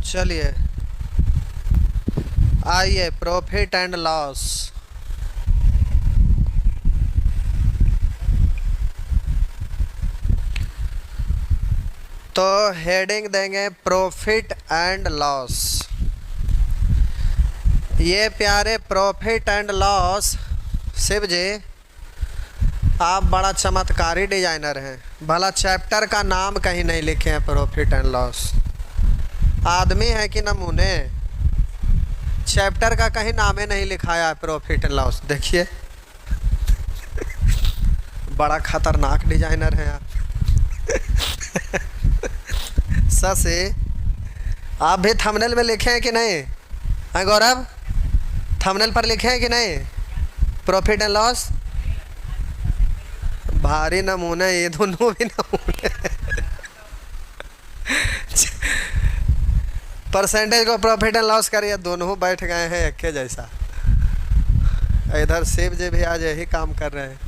चलिए आइए profit and loss. तो हेडिंग देंगे प्रॉफिट एंड लॉस। ये प्यारे प्रॉफिट एंड लॉस, शिव जी आप बड़ा चमत्कारी डिजाइनर हैं। भला चैप्टर का नाम कहीं नहीं लिखे हैं प्रॉफिट एंड लॉस। आदमी है कि नमूने, चैप्टर का कहीं नाम ही नहीं लिखाया है प्रॉफिट एंड लॉस। देखिए बड़ा खतरनाक डिजाइनर हैं आप। ससे आप भी थंबनेल में लिखे हैं कि नहीं? हाँ गौरव, थंबनेल पर लिखे हैं कि नहीं प्रॉफिट एंड लॉस? भारी नमूने, ये दोनों भी नमूने। परसेंटेज को प्रॉफिट एंड लॉस करिए, दोनों बैठ गए हैं एक के जैसा। इधर शिव जी भी आज यही काम कर रहे हैं।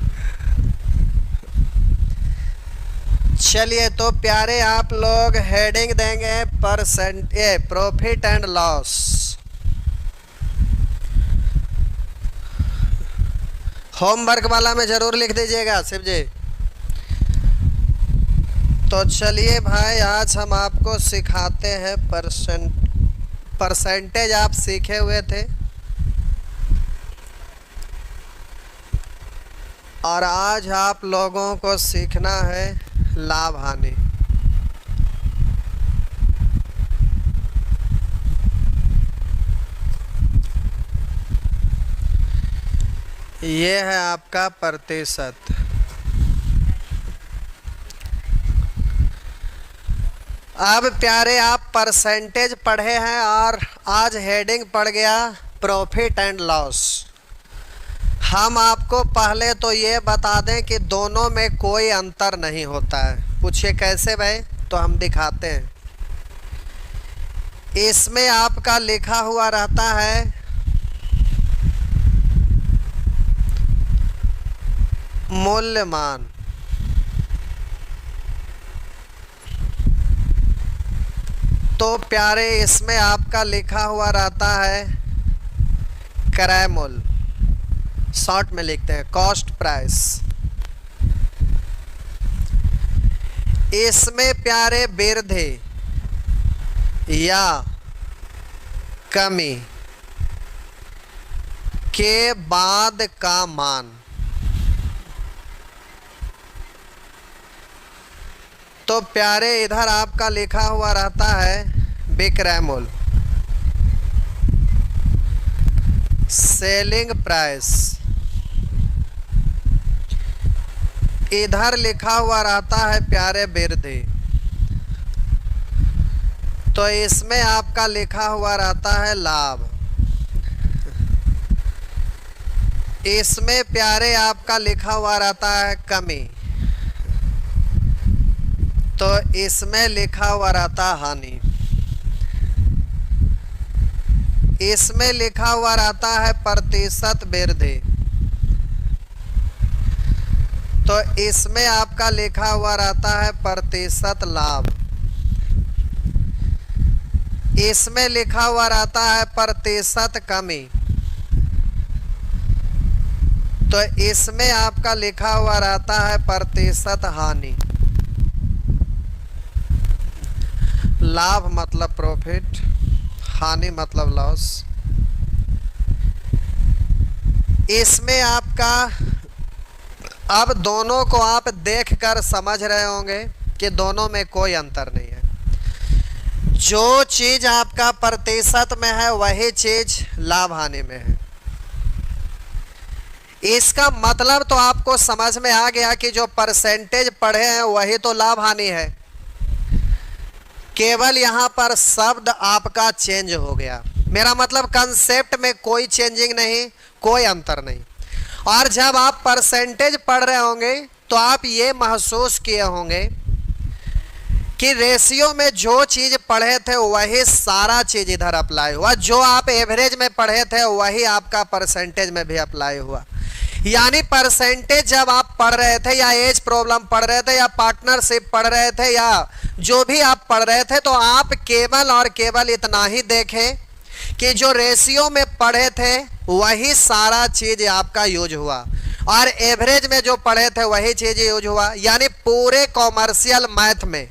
चलिए तो प्यारे आप लोग हेडिंग देंगे प्रॉफिट एंड लॉस। होमवर्क वाला में जरूर लिख दीजिएगा शिव जी। तो चलिए भाई आज हम आपको सिखाते हैं परसेंटेज आप सीखे हुए थे, और आज आप लोगों को सीखना है लाभ हानि। ये है आपका प्रतिशत। अब प्यारे आप परसेंटेज पढ़े हैं और आज हेडिंग पड़ गया प्रॉफिट एंड लॉस। हम आपको पहले तो ये बता दें कि दोनों में कोई अंतर नहीं होता है। पूछिए कैसे भाई? तो हम दिखाते हैं। इसमें आपका लिखा हुआ रहता है मूल्यमान, तो प्यारे इसमें आपका लिखा हुआ रहता है क्रय मूल्य, शॉर्ट में लिखते हैं कॉस्ट प्राइस। इसमें प्यारे वृद्धि या कमी के बाद का मान। तो प्यारे इधर आपका लिखा हुआ रहता है विक्रय मूल्य, सेलिंग प्राइस। इधर लिखा हुआ रहता है प्यारे वृद्धि, तो इसमें आपका लिखा हुआ रहता है लाभ। इसमें प्यारे आपका लिखा हुआ रहता है कमी, तो इसमें लिखा हुआ रहता हानि। इसमें लिखा हुआ रहता है प्रतिशत वृद्धि, तो इसमें आपका लिखा हुआ रहता है प्रतिशत लाभ। इसमें लिखा हुआ रहता है प्रतिशत कमी, तो इसमें आपका लिखा हुआ रहता है प्रतिशत हानि। लाभ मतलब प्रॉफिट, हानि मतलब लॉस। इसमें आपका अब दोनों को आप देखकर समझ रहे होंगे कि दोनों में कोई अंतर नहीं है। जो चीज आपका प्रतिशत में है वही चीज लाभ हानि में है। इसका मतलब तो आपको समझ में आ गया कि जो परसेंटेज पढ़े हैं वही तो लाभ हानि है, केवल यहां पर शब्द आपका चेंज हो गया। मेरा मतलब कंसेप्ट में कोई चेंजिंग नहीं, कोई अंतर नहीं। और जब आप परसेंटेज पढ़ रहे होंगे तो आप ये महसूस किए होंगे कि रेशियो में जो चीज पढ़े थे वही सारा चीज इधर अप्लाई हुआ। जो आप एवरेज में पढ़े थे वही आपका परसेंटेज में भी अप्लाई हुआ। यानी परसेंटेज जब आप पढ़ रहे थे या एज प्रॉब्लम पढ़ रहे थे या पार्टनरशिप पढ़ रहे थे या जो भी आप पढ़ रहे थे, तो आप केवल और केवल इतना ही देखें कि जो रेशियो में पढ़े थे वही सारा चीज आपका यूज हुआ, और एवरेज में जो पढ़े थे वही चीज यूज हुआ। यानी पूरे कॉमर्शियल मैथ में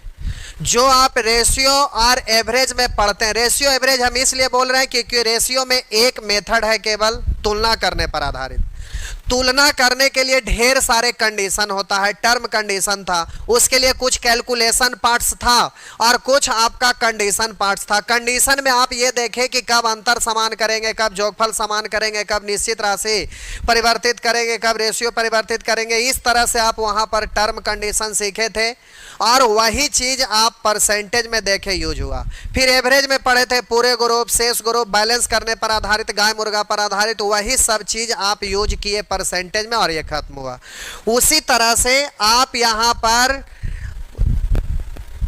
जो आप रेशियो और एवरेज में पढ़ते हैं, रेशियो एवरेज हम इसलिए बोल रहे हैं क्योंकि रेशियो में एक मेथड है केवल तुलना करने पर आधारित। तुलना करने के लिए ढेर सारे कंडीशन होता है, टर्म कंडीशन था, उसके लिए कुछ कैलकुलेशन पार्ट्स था और कुछ आपका कंडीशन पार्ट्स था। कंडीशन में आप ये देखें कि कब अंतर समान करेंगे, कब जोगफल समान करेंगे, कब निश्चित राशि परिवर्तित करेंगे, कब रेशियो परिवर्तित करेंगे। इस तरह से आप वहां पर टर्म कंडीशन सीखे थे और वही चीज आप परसेंटेज में देखे यूज हुआ। फिर एवरेज में पढ़े थे पूरे ग्रुप, शेष ग्रुप, बैलेंस करने पर आधारित, गाय मुर्गा पर आधारित, वही सब चीज आप यूज किए परसेंटेज में और ये खत्म हुआ। उसी तरह से आप यहां पर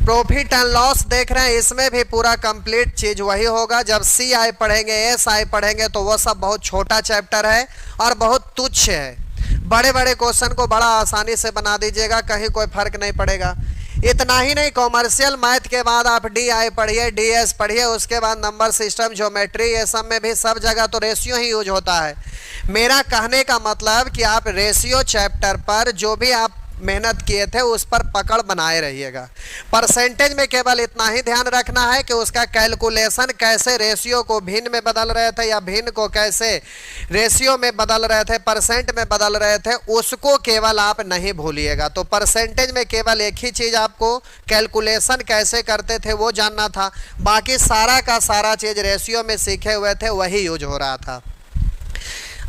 प्रॉफिट एंड लॉस देख रहे हैं, इसमें भी पूरा कंप्लीट चीज वही होगा। जब सी आई पढ़ेंगे, एस आई पढ़ेंगे तो वो सब बहुत छोटा चैप्टर है और बहुत तुच्छ है। बड़े बड़े क्वेश्चन को बड़ा आसानी से बना दीजिएगा, कहीं कोई फर्क नहीं पड़ेगा। इतना ही नहीं, कॉमर्शियल मैथ के बाद आप डी आई पढ़िए, डी एस पढ़िए, उसके बाद नंबर सिस्टम, ज्योमेट्री, ये सब में भी सब जगह तो रेशियो ही यूज होता है। मेरा कहने का मतलब कि आप रेशियो चैप्टर पर जो भी आप मेहनत किए थे उस पर पकड़ बनाए रहिएगा। परसेंटेज में केवल इतना ही ध्यान रखना है कि उसका कैलकुलेशन कैसे रेशियो को भिन्न में बदल रहे थे या भिन्न को कैसे रेशियो में बदल रहे थे, परसेंट में बदल रहे थे, उसको केवल आप नहीं भूलिएगा। तो परसेंटेज में केवल एक ही चीज़ आपको कैलकुलेशन कैसे करते थे वो जानना था, बाकी सारा का सारा चीज़ रेशियो में सीखे हुए थे वही यूज हो रहा था।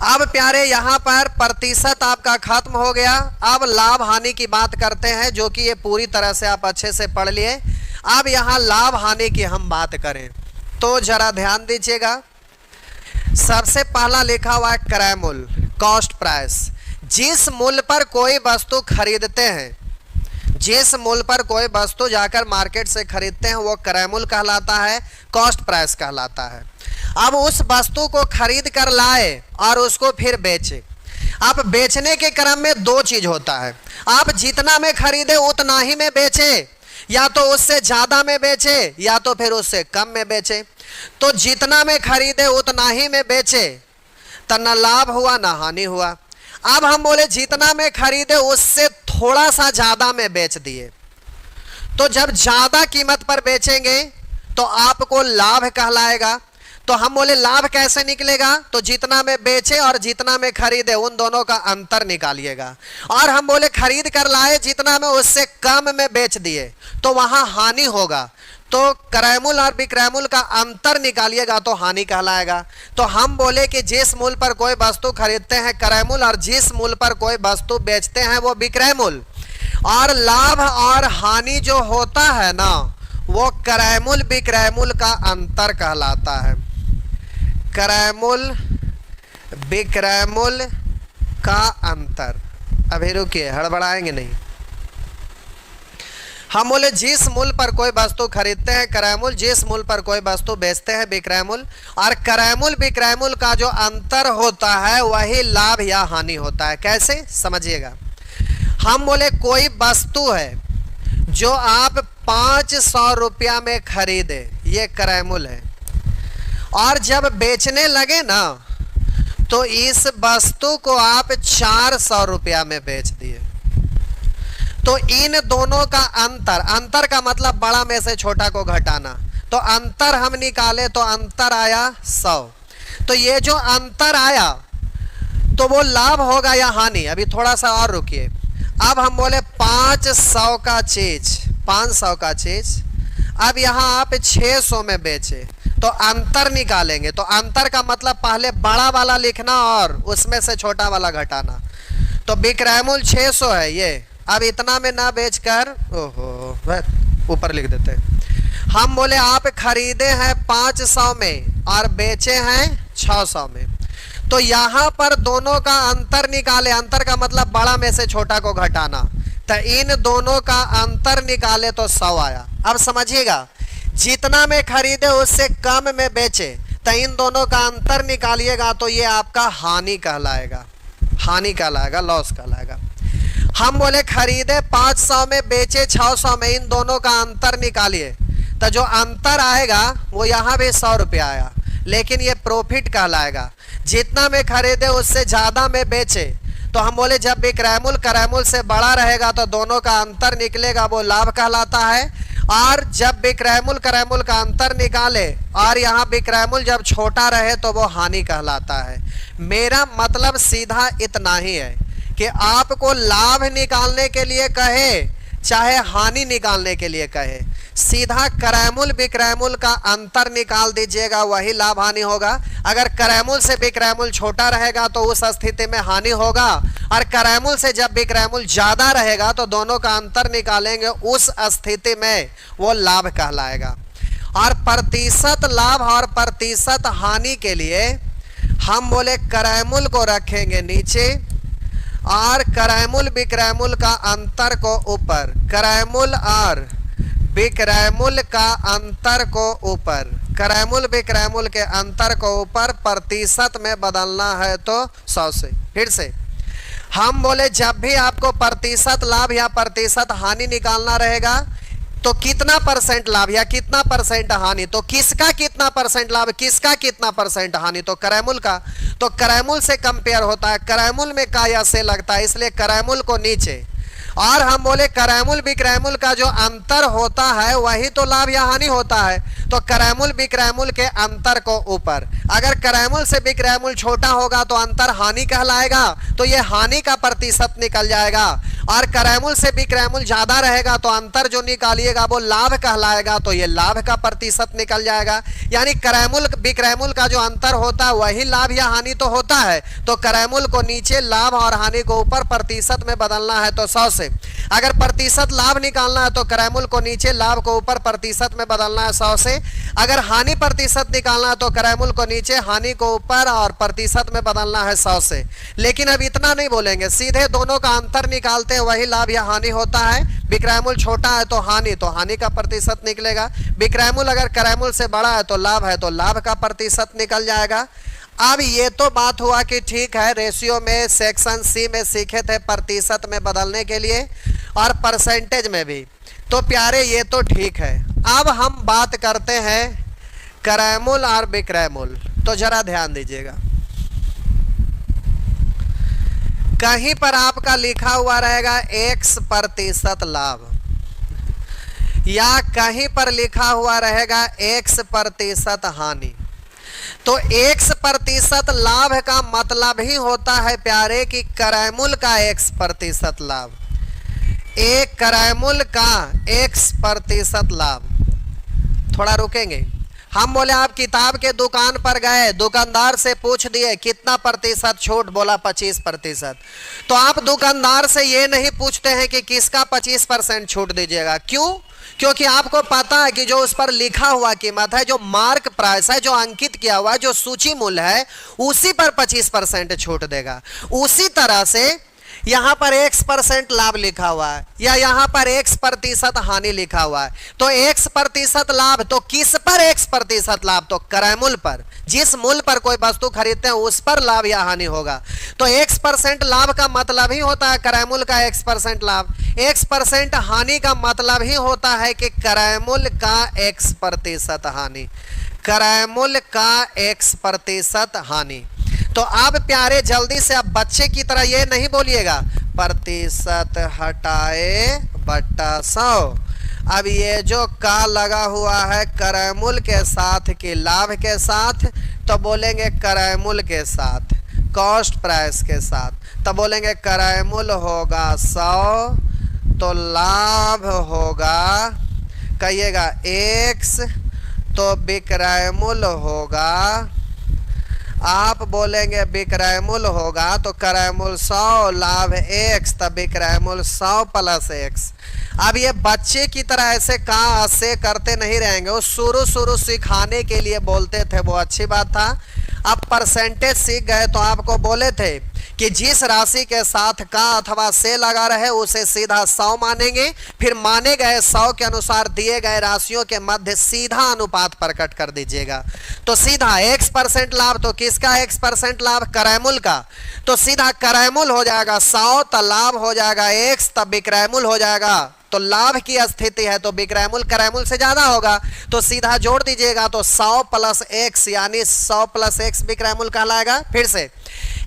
अब प्यारे यहाँ पर प्रतिशत आपका खत्म हो गया। अब लाभ हानि की बात करते हैं, जो कि ये पूरी तरह से आप अच्छे से पढ़ लिए। अब यहाँ लाभ हानि की हम बात करें तो जरा ध्यान दीजिएगा। सबसे पहला लिखा हुआ है क्रय मूल्य, कॉस्ट प्राइस। जिस मूल्य पर कोई वस्तु खरीदते हैं, जिस मूल्य पर कोई वस्तु जाकर मार्केट से खरीदते हैं वो क्रय मूल्य कहलाता है, कॉस्ट प्राइस कहलाता है। अब उस वस्तु को खरीद कर लाए और उसको फिर बेचे। अब बेचने के क्रम में दो चीज होता है, आप जितना में खरीदे उतना ही में बेचे, या तो उससे ज्यादा में बेचे या तो फिर उससे कम में बेचे। तो जितना में खरीदे उतना ही में बेचे तो न लाभ हुआ न हानि हुआ। अब हम बोले जितना में खरीदे उससे थोड़ा सा ज्यादा में बेच दिए, तो जब ज्यादा कीमत पर बेचेंगे तो आपको लाभ कहलाएगा। तो हम बोले लाभ कैसे निकलेगा, तो जितना में बेचे और जितना में खरीदे उन दोनों का अंतर निकालिएगा। और हम बोले खरीद कर लाए जितना में उससे कम में बेच दिए तो वहां हानि होगा, तो क्रय मूल्य और विक्रय मूल्य का अंतर निकालिएगा तो हानि कहलाएगा। तो हम बोले कि जिस मूल्य पर कोई वस्तु खरीदते हैं क्रय मूल्य और जिस मूल्य पर कोई वस्तु बेचते हैं वो विक्रय मूल्य, और लाभ और हानि जो होता है ना वो क्रय मूल्य विक्रय मूल्य का अंतर कहलाता है। क्रय मूल्य विक्रय मूल्य का अंतर। अभी रुकिए, हड़बड़ाएंगे नहीं। हम बोले जिस मूल्य पर कोई वस्तु खरीदते हैं क्रय मूल्य, जिस मूल्य पर कोई वस्तु बेचते हैं विक्रय मूल्य, और क्रय मूल्य विक्रय मूल्य का जो अंतर होता है वही लाभ या हानि होता है। कैसे समझिएगा, हम बोले कोई वस्तु है जो आप 500 रुपया में खरीदे, ये क्रय मूल्य है, और जब बेचने लगे ना तो इस वस्तु को आप 400 रुपया में बेच दिए। तो इन दोनों का अंतर, अंतर का मतलब बड़ा में से छोटा को घटाना, तो अंतर हम निकाले तो अंतर आया 100। तो ये जो अंतर आया तो वो लाभ होगा या हानि। अभी थोड़ा सा और रुकिए। अब हम बोले 500 का चीज, 500 का चीज अब यहां आप 600 में बेचे तो अंतर निकालेंगे। तो अंतर का मतलब पहले बड़ा वाला लिखना और उसमें से छोटा वाला घटाना। तो विक्रय मूल्य 600 है ये, अब इतना में ना बेचकर, ओहो ऊपर लिख देते हैं। हम बोले आप खरीदे हैं 500 में और बेचे हैं 600 में, तो यहां पर दोनों का अंतर निकाले। अंतर का मतलब बड़ा में से छोटा को घटाना, तो इन दोनों का अंतर निकाले तो 100 आया। अब समझिएगा, जितना में खरीदे उससे कम में बेचे तो इन दोनों का अंतर निकालिएगा तो ये आपका हानि कहलाएगा, हानि कहलाएगा, लॉस कहलाएगा। हम बोले खरीदे 500 में बेचे 600 में, इन दोनों का अंतर निकालिए। तो जो अंतर आएगा वो यहाँ भी 100 रुपया आया, लेकिन ये प्रॉफिट कहलाएगा। जितना में खरीदे उससे ज्यादा में बेचे, तो हम बोले जब विक्रय मूल्य क्रय मूल्य से बड़ा रहेगा तो दोनों का अंतर निकलेगा, वो लाभ कहलाता है। और जब विक्रय मूल्य क्रय मूल्य का अंतर निकाले और यहाँ विक्रय मूल्य जब छोटा रहे तो वो हानि कहलाता है। मेरा मतलब सीधा इतना ही है कि आपको लाभ निकालने के लिए कहे चाहे हानि निकालने के लिए कहे, सीधा क्रय मूल्य विक्रय मूल्य का अंतर निकाल दीजिएगा, वही लाभ हानि होगा। अगर क्रय मूल्य से विक्रय मूल्य छोटा रहेगा तो उस स्थिति में हानि होगा, और क्रय मूल्य से जब विक्रय मूल्य ज्यादा रहेगा तो दोनों का अंतर निकालेंगे, उस स्थिति में वो लाभ कहलाएगा। और प्रतिशत लाभ और प्रतिशत हानि के लिए हम बोले क्रय मूल्य को रखेंगे नीचे और क्रय मूल्य विक्रय मूल्य का अंतर को ऊपर, क्रय मूल्य और विक्रय मूल्य का अंतर को ऊपर, क्रय मूल्य विक्रय मूल्य के अंतर को ऊपर प्रतिशत में बदलना है तो 100 से। फिर से हम बोले जब भी आपको प्रतिशत लाभ या प्रतिशत हानि निकालना रहेगा तो कितना परसेंट लाभ या कितना परसेंट हानि, तो किसका कितना परसेंट लाभ किसका कितना परसेंट हानि, तो क्रय मूल्य का। तो क्रय मूल्य से कंपेयर होता है, क्रय मूल्य में का या से लगता है, इसलिए क्रय मूल्य को नीचे। और हम बोले क्रय मूल्य विक्रय मूल्य का जो अंतर होता है वही तो लाभ या हानि होता है, तो क्रय मूल्य विक्रय मूल्य के अंतर को ऊपर। अगर क्रय मूल्य से विक्रय मूल्य छोटा होगा तो अंतर हानि कहलाएगा, तो ये हानि का प्रतिशत निकल जाएगा। और क्रय मूल्य से विक्रय मूल्य ज्यादा रहेगा तो अंतर जो निकालिएगा वो लाभ कहलाएगा, तो ये लाभ का प्रतिशत निकल जाएगा। यानी क्रय मूल्य विक्रय मूल्य का जो अंतर होता है वही लाभ या हानि तो होता है, तो क्रय मूल्य को नीचे लाभ और हानि को ऊपर प्रतिशत में बदलना है तो 100 से। अगर प्रतिशत लाभ निकालना है तो क्रय मूल्य को नीचे लाभ को ऊपर प्रतिशत में बदलना है 100 से। अगर हानि प्रतिशत निकालना है तो क्रय मूल्य को नीचे हानि को ऊपर और प्रतिशत में बदलना है 100 से। लेकिन अब इतना नहीं बोलेंगे, सीधे दोनों का अंतर निकालते हैं वही लाभ या हानि होता है। विक्रय मूल्य छोटा है तो हानि का प्रतिशत निकलेगा। विक्रय मूल्य अगर क्रय मूल्य से बड़ा है तो लाभ है, तो लाभ का प्रतिशत निकल जाएगा। अब ये तो बात हुआ कि ठीक है, रेशियो में सेक्शन सी में सीखे थे प्रतिशत में बदलने के लिए और परसेंटेज में भी, तो प्यारे ये तो ठीक है। अब हम बात करते हैं क्रय मूल्य और विक्रय मूल्य, तो जरा ध्यान दीजिएगा। कहीं पर आपका लिखा हुआ रहेगा x% लाभ, या कहीं पर लिखा हुआ रहेगा x% हानि। तो x% लाभ का मतलब ही होता है प्यारे कि क्रय मूल्य का x% लाभ, एक क्रय मूल्य का x% लाभ। थोड़ा रुकेंगे, हम बोले आप किताब के दुकान पर गए, दुकानदार से पूछ दिए कितना प्रतिशत छूट, बोला 25%। तो आप दुकानदार से ये नहीं पूछते हैं कि किसका 25% छूट दीजिएगा, क्यों? क्योंकि आपको पता है कि जो उस पर लिखा हुआ कीमत है, जो मार्क प्राइस है, जो अंकित किया हुआ है, जो सूची मूल्य है, उसी पर 25% छूट देगा। उसी तरह से यहाँ पर x% लाभ लिखा हुआ है या यहाँ पर x% हानि लिखा हुआ है, तो x% लाभ, तो किस पर x% लाभ, तो क्रय मूल्य पर। जिस मूल्य पर कोई वस्तु खरीदते हैं उस पर लाभ या हानि होगा। तो x% लाभ का मतलब ही होता है क्रय मूल्य का x% लाभ, x% हानि का मतलब ही होता है कि क्रय मूल्य का x% हानि, क्रय मूल्य का x% हानि। तो अब प्यारे जल्दी से, अब बच्चे की तरह ये नहीं बोलिएगा प्रतिशत हटाए बटा 100। अब ये जो का लगा हुआ है क्रय मूल्य के साथ कि लाभ के साथ, तो बोलेंगे क्रय मूल्य के साथ, कॉस्ट प्राइस के साथ। तो बोलेंगे क्रय मूल्य होगा 100 तो लाभ होगा, कहिएगा x, तो विक्रय मूल्य होगा, आप बोलेंगे विक्रय मूल्य होगा तो क्रय मूल्य 100 लाभ x, तब विक्रय मूल्य 100 प्लस x। अब ये बच्चे की तरह ऐसे का से करते नहीं रहेंगे, वो शुरू सिखाने के लिए बोलते थे, वो अच्छी बात था। अब परसेंटेज सीख गए तो आपको बोले थे कि जिस राशि के साथ का अथवा से लगा रहे उसे सीधा 100 मानेंगे, फिर माने गए 100 के अनुसार दिए गए राशियों के मध्य सीधा अनुपात प्रकट कर दीजिएगा। तो सीधा x% लाभ, तो किसका x% लाभ? करैमूल का। तो सीधा करैमूल हो जाएगा 100, तो लाभ हो जाएगा x, तब विक्रयमूल हो जाएगा। तो लाभ की स्थिति है तो विक्रयमूल करैमूल से ज्यादा होगा, तो सीधा जोड़ दीजिएगा। तो 100 प्लस x यानी 100 प्लस x विक्रयमूल कहलाएगा। फिर से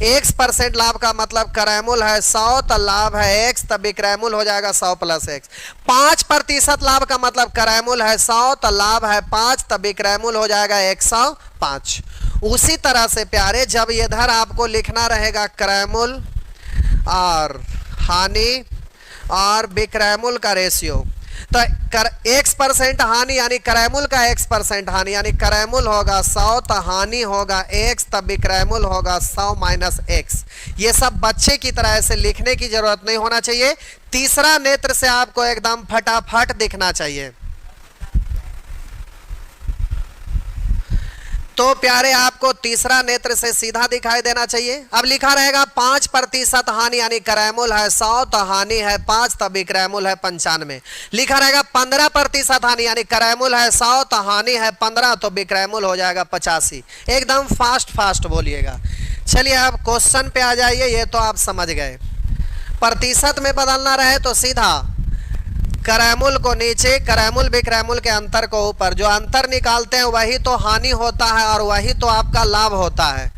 x% लाभ का मतलब करैमूल है 100, तो लाभ है x, तब विक्रयमूल हो जाएगा 100 प्लस x। 5% लाभ का मतलब करैमूल है 100, तो लाभ है 5, तब विक्रयमूल हो जाएगा 105। उसी तरह से प्यारे जब इधर आपको लिखना रहेगा करैमूल और हानि और विक्रयमूल का रेशियो, तो x% हानि यानी करैमूल का x% हानि यानी करैमूल होगा 100, तो हानि होगा x, तब विक्रयमूल होगा 100 माइनस x। ये सब बच्चे की तरह ऐसे लिखने की जरूरत नहीं होना चाहिए, तीसरा नेत्र से आपको एकदम फटाफट दिखना चाहिए। तो प्यारे आपको तीसरा नेत्र से सीधा दिखाई देना चाहिए। अब लिखा रहेगा 5% हानि यानी करैमूल है 100, तो हानि है 5, तब विक्रयमूल है 95। लिखा रहेगा 15% हानि यानी करैमूल है 100, तो हानि है 15, तो विक्रयमूल हो जाएगा 85। एकदम फास्ट बोलिएगा। चलिए अब क्वेश्चन पे आ जाइए, ये तो आप समझ गए। प्रतिशत में बदलना रहे तो सीधा करैमूल को नीचे, करैमूल विक्रयमूल के अंतर को ऊपर। जो अंतर निकालते हैं वही तो हानि होता है और वही तो आपका लाभ होता है।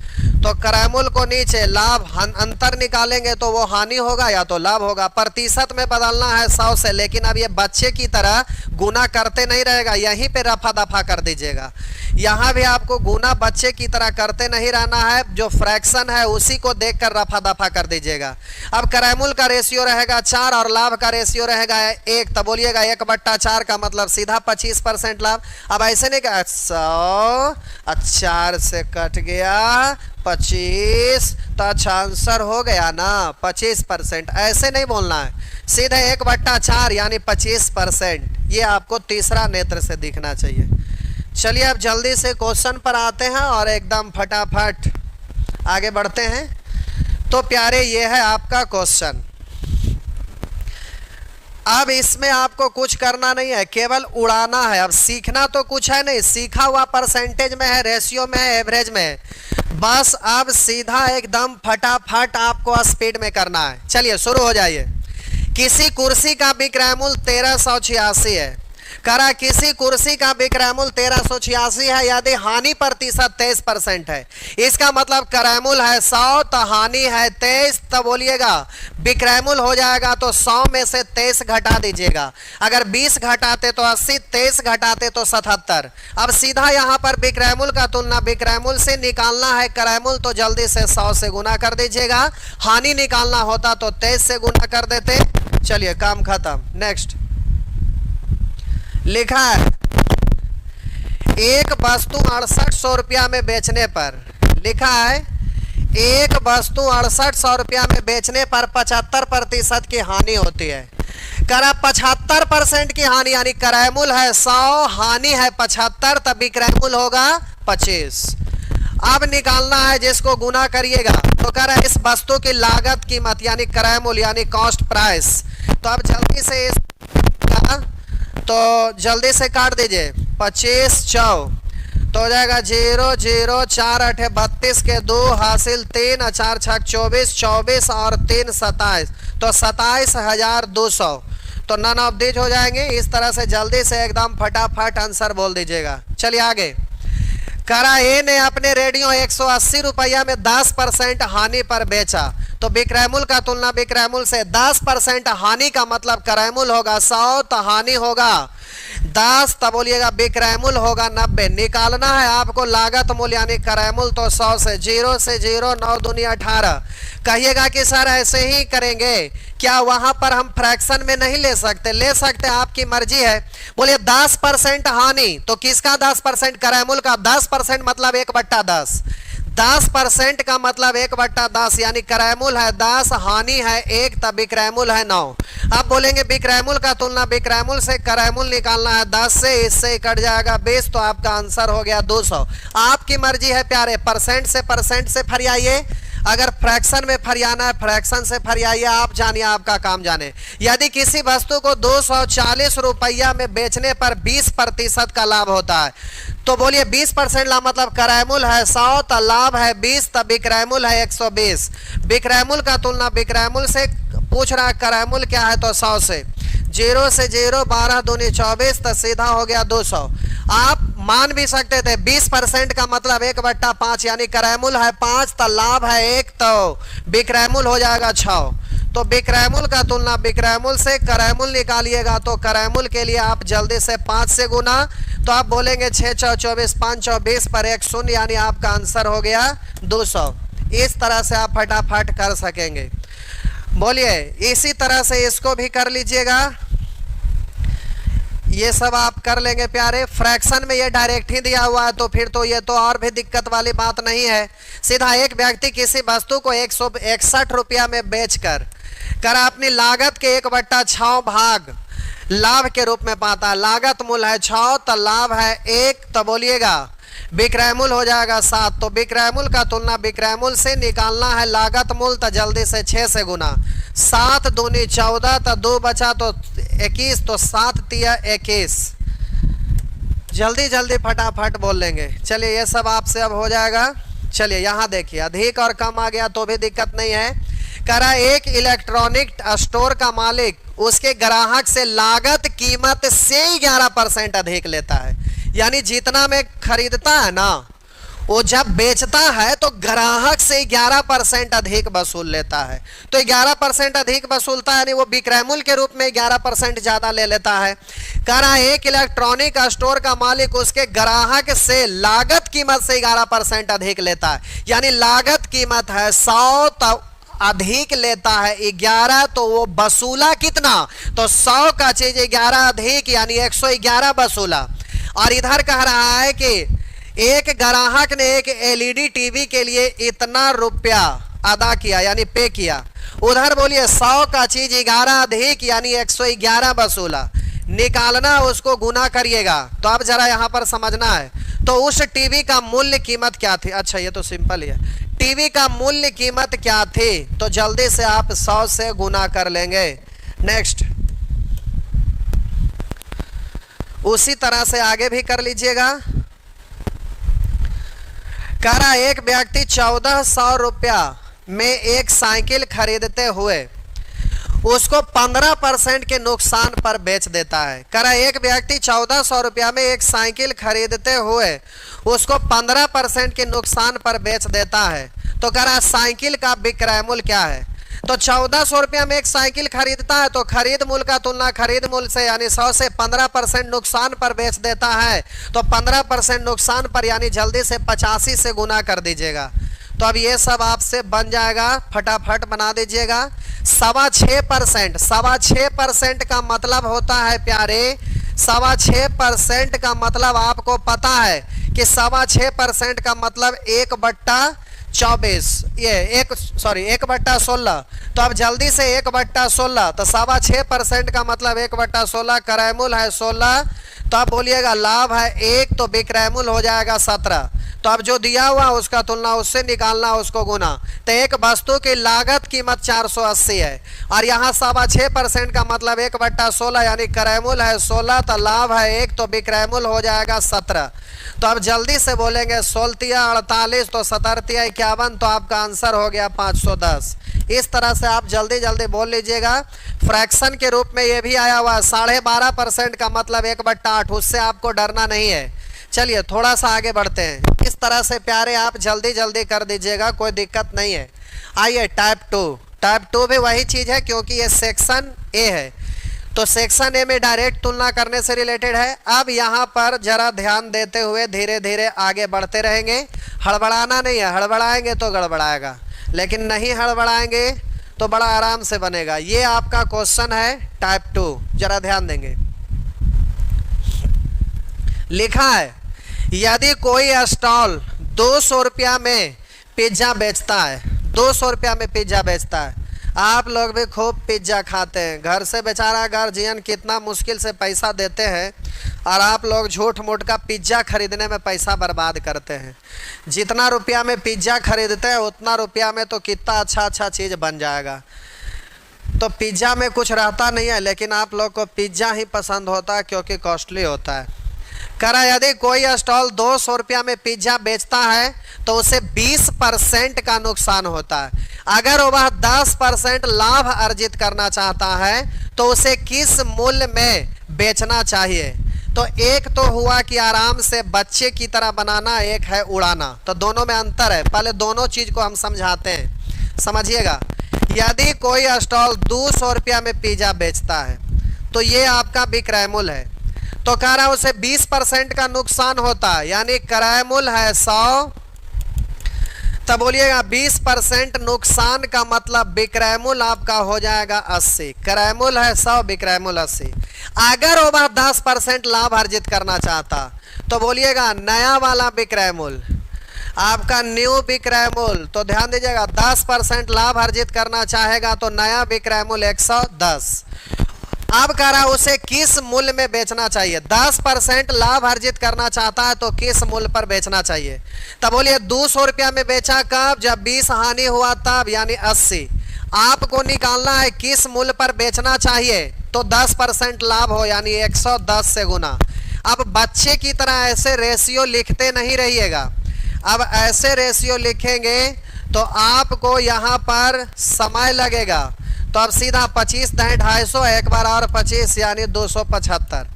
तो करैमूल को नीचे, लाभ अंतर निकालेंगे तो वो हानि होगा या तो लाभ होगा। प्रतिशत में बदलना है 100 से, लेकिन अब ये बच्चे की तरह गुना करते नहीं रहेगा, यहीं पे रफा दफा कर दीजिएगा। यहाँ भी आपको गुना बच्चे की तरह करते नहीं रहना है, जो फ्रैक्शन है उसी को देखकर रफा दफा कर दीजिएगा। अब करैमूल का रेशियो रहेगा 4 और लाभ का रेशियो रहेगा 1, तब बोलिएगा 1/4 का मतलब सीधा 25% लाभ। अब ऐसे नहीं कहा 100 4 से कट गया 25, तो अच्छा आंसर हो गया ना 25%, ऐसे नहीं बोलना है, सीधे 1/4 यानी 25%। ये आपको तीसरा नेत्र से दिखना चाहिए। चलिए अब जल्दी से क्वेश्चन पर आते हैं और एकदम फटाफट आगे बढ़ते हैं। तो प्यारे ये है आपका क्वेश्चन। अब इसमें आपको कुछ करना नहीं है, केवल उड़ाना है। अब सीखना तो कुछ है नहीं, सीखा हुआ परसेंटेज में है, रेशियो में है, एवरेज में है। बस अब सीधा एकदम फटाफट आपको स्पीड में करना है। चलिए शुरू हो जाइए। किसी कुर्सी का विक्रयमूल्य 1386 है। करा किसी कुर्सी का विक्रयमूल्य 1386 है यदि हानि प्रतिशत 23% है। इसका मतलब करैमूल है 100, तो हानि है 23, तो बोलिएगा विक्रयमूल हो जाएगा। तो 100 में से 23 घटा दीजिएगा। अगर 20 घटाते तो 80, 23 घटाते तो 77। अब सीधा यहाँ पर विक्रयमूल का तुलना विक्रयमूल से निकालना है करैमूल, तो जल्दी से 100 से गुना कर दीजिएगा। हानि निकालना होता तो 23 से गुना कर देते। चलिए काम खत्म। नेक्स्ट लिखा है एक वस्तु 6800 रुपया में बेचने पर, लिखा है एक वस्तु 6800 रुपया में बेचने पर 75% की हानि होती है। करा 75% की हानि यानी करैमूल है 100, हानि है 75, तब विक्रयमूल होगा 25। अब निकालना है जिसको गुना करिएगा, तो कह रहा है इस वस्तु की लागत कीमत यानी करैमूल यानी कॉस्ट प्राइस। तो अब जल्दी से तो जल्दी से काट दीजिए 25 4, तो हो जाएगा 0 0 4 8 32 के 2 हासिल 3 4 6 24 24 और 3 27, तो 27,200। तो नन ऑफ दिस हो जाएंगे। इस तरह से जल्दी से एकदम फटाफट आंसर बोल दीजिएगा। चलिए आगे। करा ए ने अपने रेडियो 180 रुपया में 10% हानि पर बेचा, तो विक्रयमूल का तुलना विक्रयमूल से 10% हानि का मतलब करैमूल होगा 100, तो हानि होगा 10, तब बोलिएगा विक्रयमूल होगा 90। निकालना है आपको लागत मूल्य यानी करैमूल, तो 100 से 0 से 0 9 दूनी 18। कहिएगा कि सर ऐसे ही करेंगे क्या, वहां पर हम फ्रैक्शन में नहीं ले सकते? ले सकते, आपकी मर्जी है। बोलिए 10% हानि, तो किसका 10%? करैमूल का 10% मतलब 1/10। 10% का मतलब 1/10 यानी करैमूल है 10, हानि है 1, तब विक्रयमूल है 9। अब बोलेंगे विक्रयमूल का तुलना विक्रयमूल से करैमूल निकालना है 10 से, इससे कट जाएगा 20, तो आपका आंसर हो गया 200। आपकी मर्जी है प्यारे, परसेंट से फरियाइए अगर फ्रैक्शन में फरियाना है, फ्रैक्शन से फरियाइए, आप जानिए, आपका काम जाने। यदि किसी वस्तु को 240 रुपया में बेचने पर 20% का लाभ होता है, तो बोलिए 20% लाभ मतलब क्रय मूल्य है 100, तो लाभ है 20, तब विक्रय मूल्य है 120। विक्रय मूल्य का तुलना विक्रय मूल्य से पूछ रहा है, क्रय मूल्य क्या है, तो 100 से 0 से 0, 12 दूनी 24, तो सीधा हो गया 200। आप मान भी सकते थे 20% का मतलब 1/5, यानी क्रय मूल्य है 5, तो लाभ है 1, तो विक्रय मूल्य हो जाएगा 6। तो विक्रय मूल्य का तुलना विक्रय मूल्य से क्रय मूल्य निकालिएगा, तो क्रय मूल्य के लिए आप जल्दी से 5 से गुना, तो आप बोलेंगे 6 × 24, 5 × 20 पर 1 शून्य, यानी आपका आंसर हो गया 200। इस तरह से आप फटाफट कर सकेंगे। बोलिए इसी तरह से इसको भी कर लीजिएगा। ये सब आप कर लेंगे प्यारे। फ्रैक्शन में ये डायरेक्ट ही दिया हुआ है, तो फिर तो ये तो और भी दिक्कत वाली बात नहीं है। सीधा एक व्यक्ति किसी वस्तु को 161 रुपया में बेचकर अपनी लागत के 1/6 भाग लाभ के रूप में पाता है। लागत मूल्य है 6, तो लाभ है 1, तो बोलिएगा विक्रय मूल्य हो जाएगा 7। तो विक्रय मूल्य का तुलना विक्रय मूल्य से निकालना है लागत मूल्य, तो जल्दी से 6 से गुना, 7 दूनी 14, तो 2 बचा तो 21, तो 7 तिया 21। जल्दी जल्दी फटाफट बोल लेंगे। चलिए ये सब आपसे अब हो जाएगा। चलिए यहाँ देखिए, अधिक और कम आ गया तो भी दिक्कत नहीं है। करा एक इलेक्ट्रॉनिक स्टोर का मालिक उसके ग्राहक से लागत कीमत से 11% अधिक लेता है, यानी जितना में खरीदता है ना, वो जब बेचता है तो ग्राहक से 11% अधिक वसूल लेता है। तो 11% अधिक वसूलता है, यानी वो विक्रय मूल्य के रूप में 11% ज्यादा ले लेता है। कह रहा है एक इलेक्ट्रॉनिक स्टोर का मालिक उसके ग्राहक से लागत कीमत से 11% अधिक लेता है, यानी लागत कीमत है 100, तो अधिक लेता है 11, तो वो वसूला कितना, तो 100 का चीज 11 अधिक, यानी 111 वसूला। और इधर कह रहा है कि एक ग्राहक ने एक एलईडी टीवी के लिए इतना रुपया अदा किया, यानी पे किया। उधर बोलिए 100 का चीज 11 अधिक, यानी 111 वसूला। निकालना, उसको गुना करिएगा। तो अब जरा यहां पर समझना है, तो उस टीवी का मूल्य कीमत क्या थी। अच्छा ये तो सिंपल ही है, टीवी का मूल्य कीमत क्या थी, तो जल्दी से आप 100 से गुना कर लेंगे। नेक्स्ट, उसी तरह से आगे भी कर लीजिएगा। कह रहा एक व्यक्ति 1400 रुपया में एक साइकिल खरीदते हुए उसको 15% के नुकसान पर बेच देता है। कह रहा एक व्यक्ति 1400 रुपया में एक साइकिल खरीदते हुए उसको 15% के नुकसान पर बेच देता है। तो कह रहा साइकिल का विक्रय मूल्य क्या है, तो 1400 रुपया में एक साइकिल खरीदता है, तो खरीद मूल्य का तुलना खरीद मूल्य से, यानी 100 से 15% नुकसान पर बेच देता है, तो 15% नुकसान पर, यानी जल्दी से 85 से गुना कर दीजिएगा। तो अब ये सब आपसे बन जाएगा, फटाफट बना दीजिएगा। 6.25%, 6.25% का मतलब होता है प्यारे, 6.25% का मतलब आपको पता है कि 6.25% का मतलब 1/24, ये 1/16। तो अब जल्दी से 1/16, तो 6.25% का मतलब 1/16, क्रय मूल्य है 16, तो अब बोलिएगा लाभ है 1, तो विक्रय मूल्य हो जाएगा 17। तो अब जो दिया हुआ उसका तुलना उससे निकालना, उसको गुना। तो एक वस्तु की लागत कीमत 480 है, और यहाँ 6.25% का मतलब 1/16, यानी क्रय मूल्य है 16, तो लाभ है 1, तो विक्रय मूल्य हो जाएगा 17। तो अब जल्दी से बोलेंगे 16 48, तो 17 51, तो आपका आंसर हो गया 510। इस तरह से आप जल्दी जल्दी बोल लीजिएगा। फ्रैक्शन के रूप में ये भी आया हुआ 12.5% का मतलब 1/8, उससे आपको डरना नहीं है। चलिए थोड़ा सा आगे बढ़ते हैं। इस तरह से प्यारे आप जल्दी जल्दी कर दीजिएगा, कोई दिक्कत नहीं है। आइए टाइप 2। टाइप 2 भी वही चीज़ है, क्योंकि ये सेक्शन ए है, तो सेक्शन ए में डायरेक्ट तुलना करने से रिलेटेड है। अब यहाँ पर जरा ध्यान देते हुए धीरे धीरे आगे बढ़ते रहेंगे। हड़बड़ाना नहीं है, हड़बड़ाएंगे तो गड़बड़ाएगा, लेकिन नहीं हड़बड़ाएंगे तो बड़ा आराम से बनेगा। ये आपका क्वेश्चन है टाइप 2, जरा ध्यान देंगे। लिखा है यदि कोई स्टॉल 200 रुपया में पिज्ज़ा बेचता है, 200 रुपया में पिज्ज़ा बेचता है, आप लोग भी खूब पिज्ज़ा खाते हैं, घर से बेचारा गार्जियन कितना मुश्किल से पैसा देते हैं और आप लोग झूठ मूठ का पिज्ज़ा खरीदने में पैसा बर्बाद करते हैं। जितना रुपया में पिज्ज़ा खरीदते हैं उतना रुपया में तो कितना अच्छा अच्छा चीज़ बन जाएगा। तो पिज्ज़ा में कुछ रहता नहीं है, लेकिन आप लोग को पिज्ज़ा ही पसंद होता है क्योंकि कॉस्टली होता है। करा यदि कोई स्टॉल 200 रुपया में पिज्ज़ा बेचता है तो उसे 20% का नुकसान होता है। अगर वह 10% लाभ अर्जित करना चाहता है तो उसे किस मूल्य में बेचना चाहिए? तो एक तो हुआ कि आराम से बच्चे की तरह बनाना, एक है उड़ाना। तो दोनों में अंतर है, पहले दोनों चीज़ को हम समझाते हैं, समझिएगा। यदि कोई स्टॉल 200 रुपया में पिज्ज़ा बेचता है तो ये आपका विक्रय मूल्य है, तो कह रहा है उसे 20% का नुकसान होता है, यानी क्रय मूल्य है 100, तब बोलिएगा 20% नुकसान का मतलब विक्रय मूल्य आपका हो जाएगा 80। क्रय मूल्य है 100, विक्रय मूल्य 80। अगर वह 10% लाभ अर्जित करना चाहता तो बोलिएगा नया वाला विक्रय मूल्य आपका न्यू विक्रय मूल्य। तो ध्यान दीजिएगा 10% लाभ अर्जित करना चाहेगा तो नया विक्रय मूल्य 110। अब कह रहा है उसे किस मूल्य में बेचना चाहिए? 10% लाभ अर्जित करना चाहता है तो किस मूल्य पर बेचना चाहिए? तब बोलिए 200 रुपया में बेचा कब? जब 20 हानि हुआ तब, यानी 80। आपको निकालना है किस मूल्य पर बेचना चाहिए तो 10% लाभ हो, यानी 110 से गुना। अब बच्चे की तरह ऐसे रेशियो लिखते नहीं रहिएगा। अब ऐसे रेशियो लिखेंगे तो आपको यहाँ पर समय लगेगा। तो अब सीधा 25 दाएं 250, एक बार और 25 यानी 275।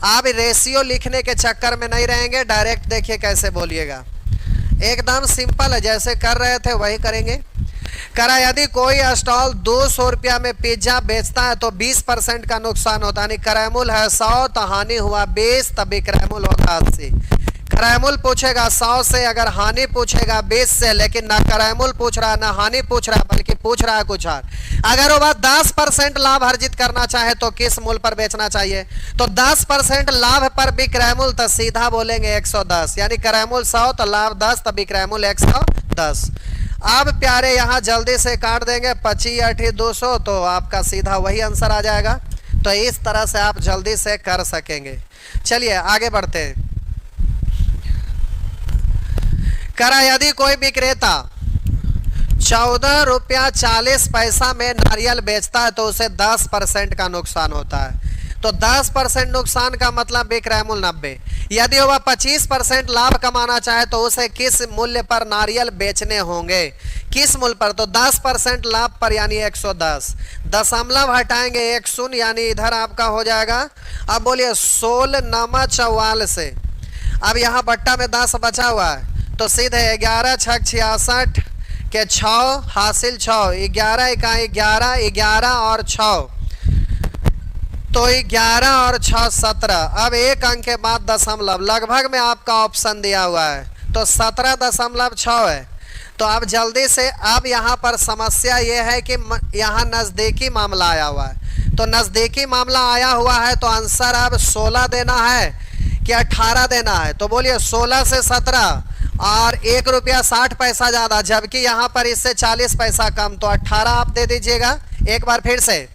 आप रेशियो लिखने के चक्कर में नहीं रहेंगे, डायरेक्ट देखिए कैसे बोलिएगा, एकदम सिंपल है, जैसे कर रहे थे वही करेंगे। करा यदि कोई स्टॉल 200 रुपया में पिज्जा बेचता है तो 20% का नुकसान होता है, यानी क्रय मूल्य है 100 तो हानि हुआ 20, तब विक्रय मूल्य होगा 80। क्रय मूल्य पूछेगा 100 से, अगर हानि पूछेगा 20 से, लेकिन ना क्रय मूल्य पूछ रहा है ना हानि पूछ रहा है, बल्कि पूछ रहा है कुछ और। अगर वो 10% लाभ अर्जित करना चाहे तो किस मूल्य पर बेचना चाहिए? तो 10% लाभ पर विक्रय मूल्य, तो सीधा बोलेंगे 110, यानी क्रय मूल्य 100 तो लाभ 10, तब विक्रय मूल्य 110। अब प्यारे यहाँ जल्दी से काट देंगे 25 8 200, तो आपका सीधा वही आंसर आ जाएगा। तो इस तरह से आप जल्दी से कर सकेंगे। चलिए आगे बढ़ते हैं। करा यदि कोई विक्रेता 14 रुपया 40 पैसा में नारियल बेचता है तो उसे 10% का नुकसान होता है। तो 10% नुकसान का मतलब विक्रय मूल्य 90। यदि वह 25% लाभ कमाना चाहे तो उसे किस मूल्य पर नारियल बेचने होंगे? किस मूल्य पर? तो 10% लाभ पर, यानी 110। दशमलव हटाएंगे 1 शून्य, यानी इधर आपका हो जाएगा। अब बोलिए 16 9 44 से, अब यहाँ बट्टा में 10 बचा हुआ है तो सीधे 11 6 66 के 6 हासिल 6, 11 का 11, 11 और 6, तो 11 और 6 17। अब एक अंक के बाद दशमलव, लगभग में आपका ऑप्शन दिया हुआ है तो 17.6 है। तो अब जल्दी से, अब यहाँ पर समस्या ये है कि यहाँ नज़दीकी मामला आया हुआ है। तो नज़दीकी मामला आया हुआ है तो आंसर अब 16 देना है कि 18 देना है? तो बोलिए 16 से 17 और 1 रुपया 60 पैसा ज़्यादा, जबकि यहाँ पर इससे 40 पैसा कम, तो 18 आप दे दीजिएगा। एक बार फिर से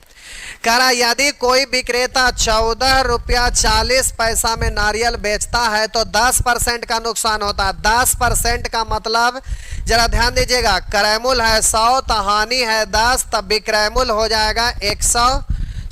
करा यदि कोई विक्रेता 14 रुपया 40 पैसा में नारियल बेचता है तो 10% का नुकसान होता है। 10% का मतलब जरा ध्यान दीजिएगा, क्रय मूल्य है 100 तो हानि है 10, तब विक्रय मूल्य हो जाएगा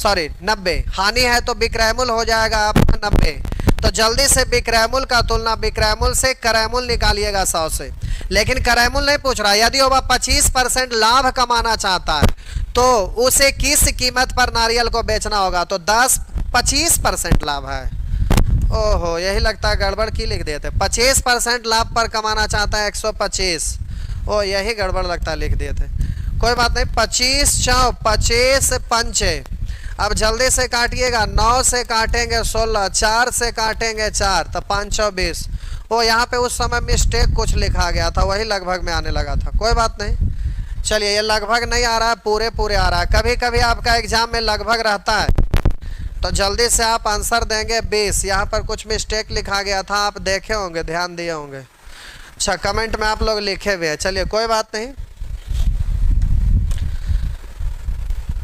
90। हानि है तो विक्रय मूल्य हो जाएगा आपका 90। तो जल्दी से विक्रय मूल्य का तुलना विक्रय मूल्य से क्रय मूल्य निकालिएगा 100 से, लेकिन क्रय मूल्य नहीं पूछ रहा। यदि वह 25% लाभ कमाना चाहता है तो उसे किस कीमत पर नारियल को बेचना होगा? तो 25% लाभ है। ओहो, यही लगता है गड़बड़ की लिख दिए थे। 25% लाभ पर कमाना चाहता है 125। ओ, यही गड़बड़ लगता है लिख दिए थे, कोई बात नहीं। 25 4 25 5, अब जल्दी से काटिएगा। 9 से काटेंगे 16, 4 से काटेंगे 4, तो 5 20। वो यहाँ पे उस समय मिस्टेक कुछ लिखा गया था, वही लगभग में आने लगा था, कोई बात नहीं। चलिए, ये लगभग नहीं आ रहा है, पूरे आ रहा है। कभी कभी आपका एग्जाम में लगभग रहता है, तो जल्दी से आप आंसर देंगे 20। यहाँ पर कुछ मिस्टेक लिखा गया था, आप देखे होंगे, ध्यान दिए होंगे। अच्छा, कमेंट में आप लोग लिखे हुए हैं, चलिए कोई बात नहीं।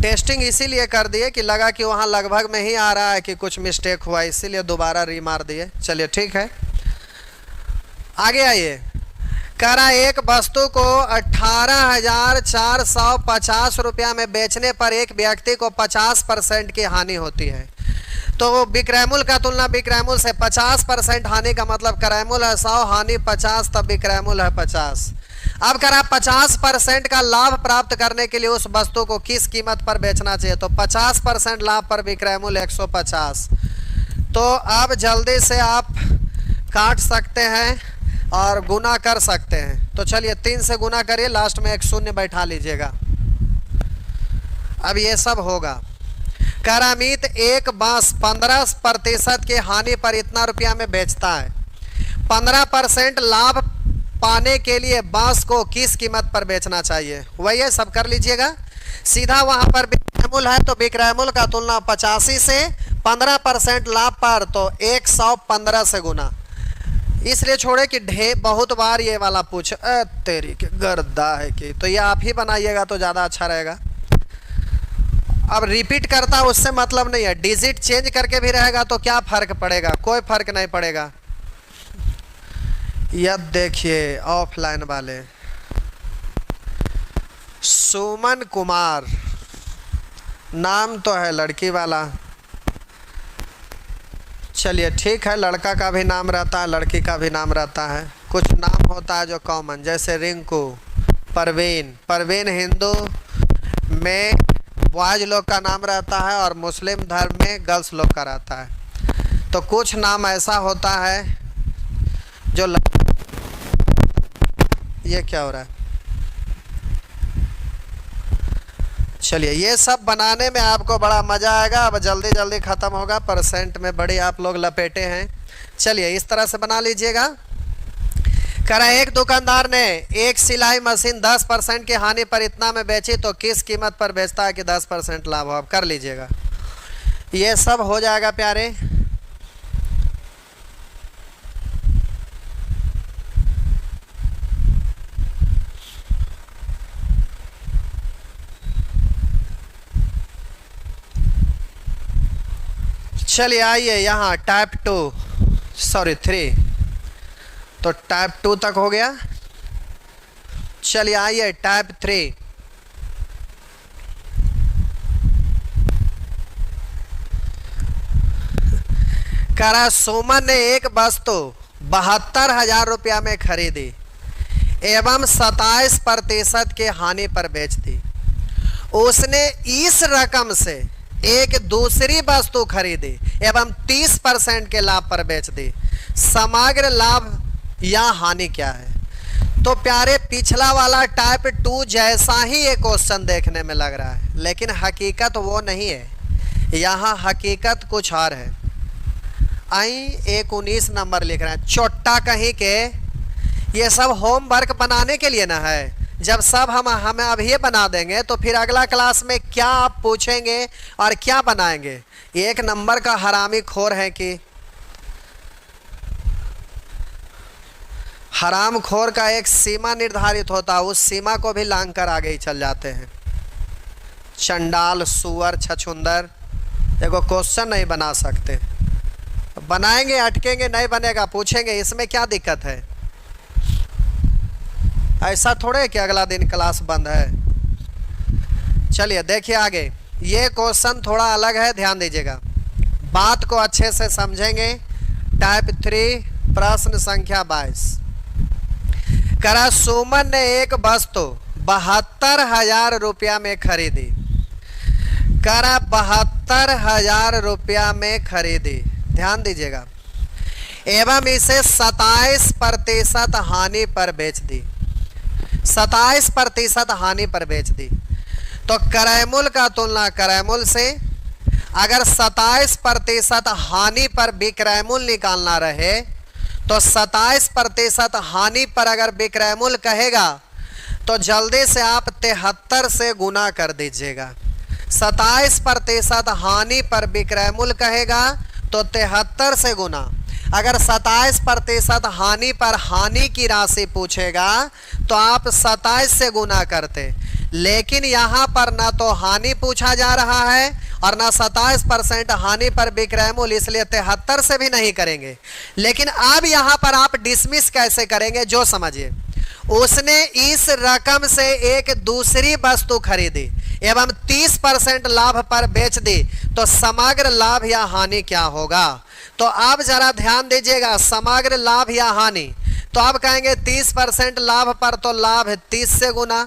टेस्टिंग इसीलिए कर दिए कि लगा कि वहाँ लगभग में ही आ रहा है कि कुछ मिस्टेक हुआ, इसीलिए दोबारा रीमार दिए। चलिए ठीक है, आगे आइए। कह रहा एक वस्तु को 18,450 रुपया में बेचने पर एक व्यक्ति को 50% की हानि होती है। तो विक्रय मूल्य का तुलना विक्रय मूल्य से 50% हानि का मतलब क्रय मूल्य है 100, हानि 50, तब विक्रय मूल्य है 50। अब करा 50% का लाभ प्राप्त करने के लिए उस वस्तु को किस कीमत पर बेचना चाहिए? तो 50% लाभ पर विक्रय मूल्य 150। तो अब जल्दी से आप काट सकते हैं और गुना कर सकते हैं। तो चलिए 3 से गुना करिए, लास्ट में एक शून्य बैठा लीजिएगा। अब ये सब होगा। करामित एक बांस 15% की हानि पर इतना रुपया में बेचता है। 15% लाभ पाने के लिए बांस को किस कीमत पर बेचना चाहिए? वही है, सब कर लीजिएगा। सीधा वहां पर विक्रय मूल्य है तो विक्रय मूल्य का तुलना 85 से 15% लाभ पर तो 115 से गुना। इसलिए छोड़े कि बहुत बार ये वाला पूछ तेरी के गर्दा है कि, तो ये आप ही बनाइएगा तो ज़्यादा अच्छा रहेगा। अब रिपीट करता उससे मतलब नहीं है, डिजिट चेंज करके भी रहेगा तो क्या फ़र्क पड़ेगा? कोई फ़र्क नहीं पड़ेगा। यह देखिए ऑफलाइन वाले सुमन कुमार नाम तो है लड़की वाला। चलिए ठीक है, लड़का का भी नाम रहता है, लड़की का भी नाम रहता है। कुछ नाम होता है जो कॉमन, जैसे रिंकू, परवीन। परवीन हिंदू में बॉयज लोग का नाम रहता है और मुस्लिम धर्म में गर्ल्स लोग का रहता है। तो कुछ नाम ऐसा होता है जो ये क्या हो रहा है? चलिए ये सब बनाने में आपको बड़ा मज़ा आएगा। अब जल्दी जल्दी ख़त्म होगा, परसेंट में बड़ी आप लोग लपेटे हैं। चलिए इस तरह से बना लीजिएगा। करा एक दुकानदार ने एक सिलाई मशीन 10% की हानि पर इतना में बेची तो किस कीमत पर बेचता है कि 10% लाभ हो? आप कर लीजिएगा, ये सब हो जाएगा प्यारे। चलिए आइए यहाँ टाइप 3, तो टाइप 2 तक हो गया। चलिए आइए टाइप 3। करा सुमन ने एक वस्तु 72,000 रुपया में खरीदी एवं 27% के हानि पर बेच दी। उसने इस रकम से एक दूसरी वस्तु खरीदी एवं 30% के लाभ पर बेच दी। समग्र लाभ या हानि क्या है? तो प्यारे पिछला वाला टाइप 2 जैसा ही ये क्वेश्चन देखने में लग रहा है, लेकिन हकीकत वो नहीं है। यहाँ हकीकत कुछ और है। आई 19 नंबर लिख रहे हैं चोट्टा कहीं के। ये सब होमवर्क बनाने के लिए ना है। जब सब हमें अभी बना देंगे तो फिर अगला क्लास में क्या आप पूछेंगे और क्या बनाएंगे? एक नंबर का हरामी खोर है कि हराम खोर का एक सीमा निर्धारित होता है, उस सीमा को भी लांघ कर आगे ही चल जाते हैं। चंडाल, सुअर, छछुंदर। देखो क्वेश्चन नहीं बना सकते, बनाएंगे अटकेंगे, नहीं बनेगा पूछेंगे, इसमें क्या दिक्कत है? ऐसा थोड़े कि अगला दिन क्लास बंद है। चलिए देखिए आगे, ये क्वेश्चन थोड़ा अलग है, ध्यान दीजिएगा, बात को अच्छे से समझेंगे। टाइप 3 प्रश्न संख्या 22। करा सुमन ने एक वस्तु 72,000 रुपया में खरीदी। करा 72,000 रुपया में खरीदी, ध्यान दीजिएगा, एवं इसे 27% हानि पर बेच दी। 27% हानि पर बेच दी। तो क्रय मूल्य का तुलना क्रय मूल्य से। अगर 27% हानि पर विक्रय मूल्य निकालना रहे तो 27% हानि पर अगर विक्रय मूल्य कहेगा तो जल्दी से आप 73 से गुना कर दीजिएगा। 27% हानि पर विक्रय मूल्य कहेगा तो 73 से गुना। अगर 27% हानि पर हानि की राशि पूछेगा तो आप 27 से गुना करते, लेकिन यहां पर ना तो हानि पूछा जा रहा है और ना 27% हानि पर विक्रय मूल्य, इसलिए 73 से भी नहीं करेंगे। लेकिन अब यहां पर आप डिसमिस कैसे करेंगे जो समझिए। उसने इस रकम से एक दूसरी वस्तु खरीदी एवं 30% लाभ पर बेच दी, तो समग्र लाभ या हानि क्या होगा? तो आप जरा ध्यान दीजिएगा, समग्र लाभ या हानि, तो आप कहेंगे 30% लाभ पर तो लाभ 30 से गुना,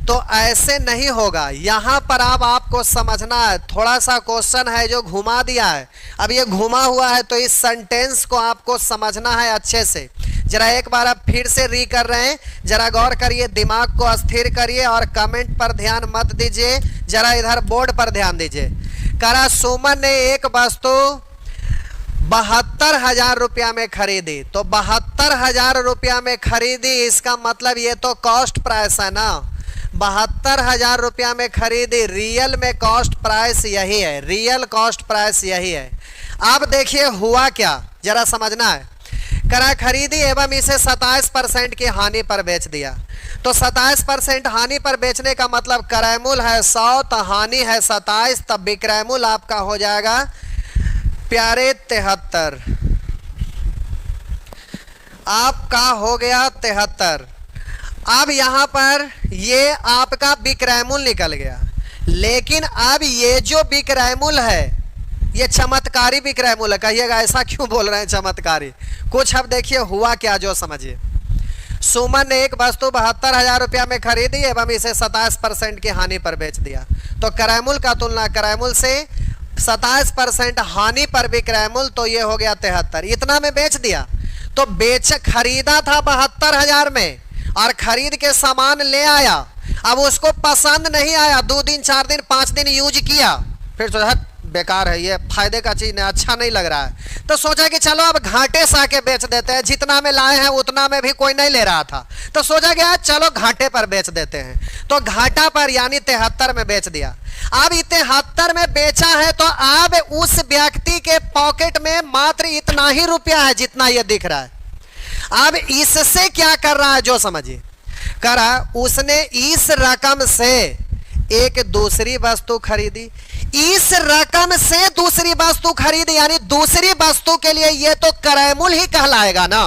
तो ऐसे नहीं होगा। यहां पर अब आपको समझना है, थोड़ा सा क्वेश्चन है जो घुमा दिया है। अब ये घुमा हुआ है तो इस सेंटेंस को आपको समझना है अच्छे से। जरा एक बार आप फिर से री कर रहे हैं, जरा गौर करिए, दिमाग को अस्थिर करिए और कमेंट पर ध्यान मत दीजिए, जरा इधर बोर्ड पर ध्यान दीजिए। करा सुमन ने एक वस्तु 72,000 रुपया में खरीदी, तो 72,000 रुपया में खरीदी, इसका मतलब ये तो कॉस्ट प्राइस है ना। 72,000 रुपया में खरीदी, रियल में कॉस्ट प्राइस यही है, रियल कॉस्ट प्राइस यही है। अब देखिए हुआ क्या, जरा समझना है। करा खरीदी एवं इसे 27% की हानि पर बेच दिया, तो 27% हानि पर बेचने का मतलब क्रय मूल्य है 100, तो हानि है 27, तब विक्रय मूल्य आपका हो जाएगा प्यारे 73, आपका हो गया 73। अब यहां पर ये आपका विक्रय मूल्य निकल गया, लेकिन अब ये जो विक्रय मूल्य है ये चमत्कारी विक्रय मूल्य, कहिएगा ऐसा क्यों बोल रहे हैं चमत्कारी? कुछ अब देखिए हुआ क्या जो समझिए। सुमन ने एक वस्तु 72,000 रुपया में खरीदी एवं इसे 27% की हानि पर बेच दिया, तो क्रय मूल्य का तुलना क्रय मूल्य से 27% हानि पर विक्रय मूल्य, तो ये हो गया 73, इतना में बेच दिया। तो खरीदा था 72,000 में और खरीद के सामान ले आया, अब उसको पसंद नहीं आया, 2 दिन 4 दिन 5 दिन यूज किया, फिर सोचा बेकार है, ये फायदे का चीज नहीं, अच्छा नहीं लग रहा है, तो सोचा कि चलो अब घाटे से आके बेच देते हैं, जितना में लाए हैं उतना में भी कोई नहीं ले रहा था, तो सोचा गया चलो घाटे पर बेच देते हैं, तो घाटा पर यानी 73 में बेच दिया। अब 73 में बेचा है तो अब उस व्यक्ति के पॉकेट में मात्र इतना ही रुपया है जितना ये दिख रहा है। अब इससे क्या कर रहा है जो समझिए। करा उसने इस रकम से एक दूसरी वस्तु खरीदी, इस रकम से दूसरी वस्तु खरीदी, यानी दूसरी वस्तु के लिए ये तो क्रय मूल्य ही कहलाएगा ना।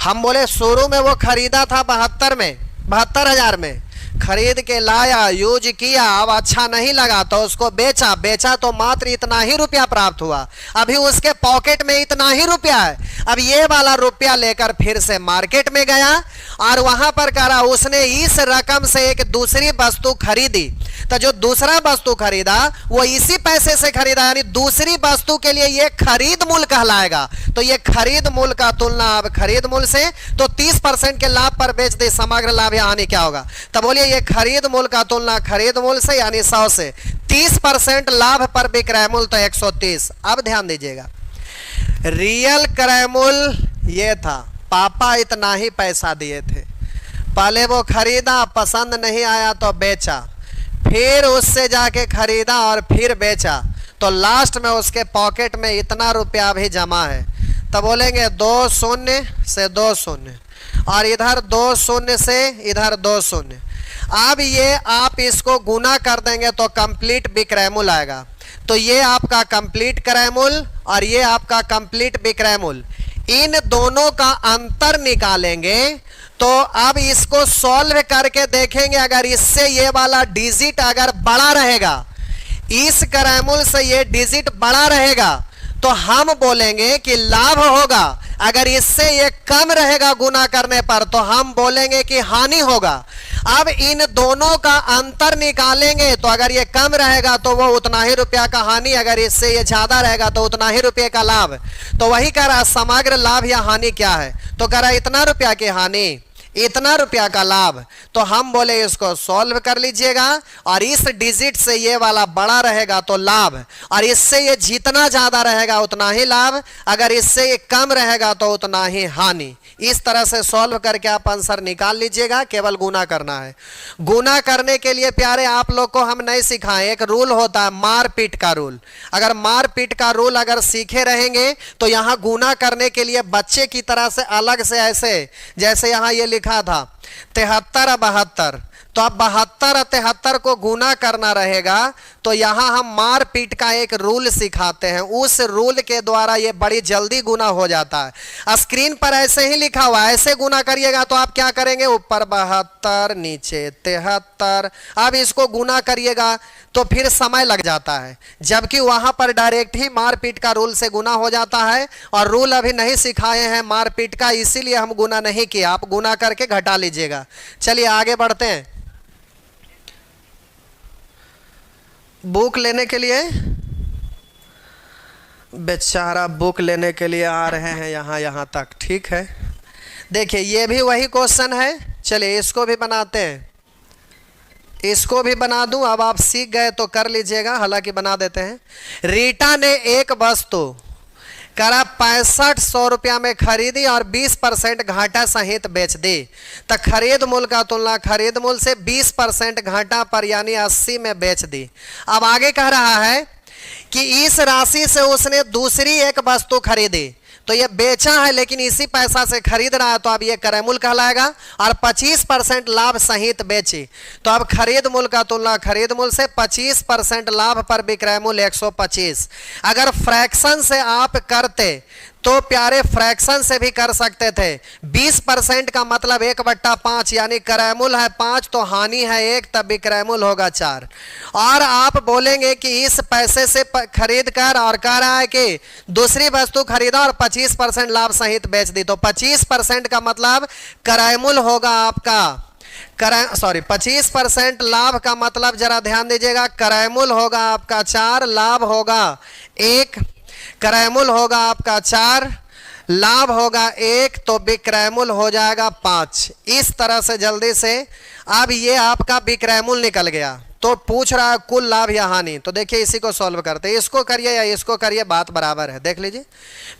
हम बोले शुरू में वो खरीदा था 72,000 में खरीद के लाया, यूज किया, अब अच्छा नहीं लगा तो उसको बेचा तो मात्र इतना ही रुपया प्राप्त हुआ, अभी उसके पॉकेट में इतना ही रुपया है। अब ये वाला रुपया लेकर फिर से मार्केट में गया और वहां पर करा उसने इस रकम से एक दूसरी वस्तु खरीदी, तो जो दूसरा वस्तु खरीदा वो इसी पैसे से खरीदा, यानी दूसरी वस्तु के लिए ये खरीद मूल्य कहलाएगा। तो ये खरीद मूल्य का तुलना अब खरीद मूल्य से, तो 30% के लाभ पर बेच दे, समग्र लाभ या हानि क्या होगा? तब बोलिए ये खरीद मूल्य का तुलना खरीद मूल्य से यानी 100 से, 30% लाभ पर विक्रय मूल्य तो 130। अब ध्यान दीजिएगा, रियल क्रय मूल्य ये था, पापा इतना ही पैसा दिए थे, पहले वो खरीदा, पसंद नहीं आया तो बेचा, फिर उससे जाके खरीदा और फिर बेचा, तो लास्ट में उसके पॉकेट में इतना रुपया भी जमा है। तब बोलेंगे 2 शून्य से 2 शून्य और इधर 2 शून्य से इधर 2 शून्य। अब ये आप इसको गुना कर देंगे तो कंप्लीट विक्रय मूल्य आएगा, तो ये आपका कंप्लीट क्रय मूल्य और ये आपका कंप्लीट विक्रय मूल्य, इन दोनों का अंतर निकालेंगे। तो अब इसको सॉल्व करके देखेंगे, अगर इससे ये वाला डिजिट अगर बड़ा रहेगा, इस क्रय मूल्य से ये डिजिट बड़ा रहेगा, तो हम बोलेंगे कि लाभ होगा। अगर इससे ये कम रहेगा गुना करने पर, तो हम बोलेंगे कि हानि होगा। अब इन दोनों का अंतर निकालेंगे, तो अगर ये कम रहेगा तो वो उतना ही रुपया का हानि, अगर इससे ये ज्यादा रहेगा तो उतना ही रुपये का लाभ। तो वही कह रहा समग्र लाभ या हानि क्या है, तो कह रहा इतना रुपया की हानि, इतना रुपया का लाभ। तो हम बोले इसको सॉल्व कर लीजिएगा, और इस डिजिट से ये वाला बड़ा रहेगा तो लाभ, और इससे ये जितना ज्यादा रहेगा उतना ही लाभ, अगर इससे ये कम रहेगा तो उतना ही हानि। इस तरह से सॉल्व करके आप आंसर निकाल लीजिएगा, केवल गुना करना है। गुना करने के लिए प्यारे आप लोग को हम नहीं सिखाएं, एक रूल होता है मारपीट का रूल। अगर मारपीट का रूल अगर सीखे रहेंगे तो यहाँ गुना करने के लिए बच्चे की तरह से अलग से ऐसे, जैसे यहाँ ये लिखा था 73 72, तो अब 72 और 73 को गुना करना रहेगा। तो यहां हम मार पीट का एक रूल सिखाते हैं, उस रूल के द्वारा ये बड़ी जल्दी गुना हो जाता है। स्क्रीन पर ऐसे ही लिखा हुआ है, ऐसे गुना करिएगा तो आप क्या करेंगे, ऊपर 72 नीचे 73, अब इसको गुना करिएगा तो फिर समय लग जाता है, जबकि वहां पर डायरेक्ट ही मारपीट का रूल से गुना हो जाता है। और रूल अभी नहीं सिखाए हैं मारपीट का, इसीलिए हम गुना नहीं किया, आप गुना करके घटा लीजिएगा। चलिए आगे बढ़ते हैं। बुक लेने के लिए, बेचारा बुक लेने के लिए आ रहे हैं यहां तक, ठीक है। देखिए ये भी वही क्वेश्चन है, चलिए इसको भी बनाते हैं, इसको भी बना दूं। अब आप सीख गए तो कर लीजिएगा, हालांकि बना देते हैं। रीटा ने एक वस्तु करा 6500 रुपया में खरीदी और 20% घाटा सहित बेच दी, तो खरीद मूल्य का तुलना खरीद मूल्य से 20% घाटा पर यानी 80 में बेच दी। अब आगे कह रहा है कि इस राशि से उसने दूसरी एक वस्तु खरीदी, तो ये बेचा है लेकिन इसी पैसा से खरीद रहा है, तो अब ये क्रय मूल्य कहलाएगा। और 25% लाभ सहित बेची, तो अब खरीद मूल्य का तुलना खरीद मूल्य से 25% लाभ पर विक्रय मूल्य 125। अगर फ्रैक्शन से आप करते तो प्यारे फ्रैक्शन से भी कर सकते थे। 20% का मतलब 1/5, यानी क्रय मूल्य है 5 तो हानि है 1, तब विक्रय मूल्य होगा 4। और आप बोलेंगे कि इस पैसे से खरीद कर और कह रहा है कि दूसरी वस्तु खरीदा और 25% लाभ सहित बेच दी, तो 25% का मतलब क्रय मूल्य होगा आपका 25% लाभ का मतलब जरा ध्यान दीजिएगा, क्रय मूल्य होगा आपका 4, लाभ होगा 1, क्रय मूल्य होगा आपका 4, लाभ होगा 1, तो विक्रय मूल्य हो जाएगा 5। इस तरह से जल्दी से अब ये आपका विक्रय मूल्य निकल गया। तो पूछ रहा है कुल लाभ या हानि, तो देखिए इसी को सॉल्व करते हैं, इसको करिए या इसको करिए, बात बराबर है। देख लीजिए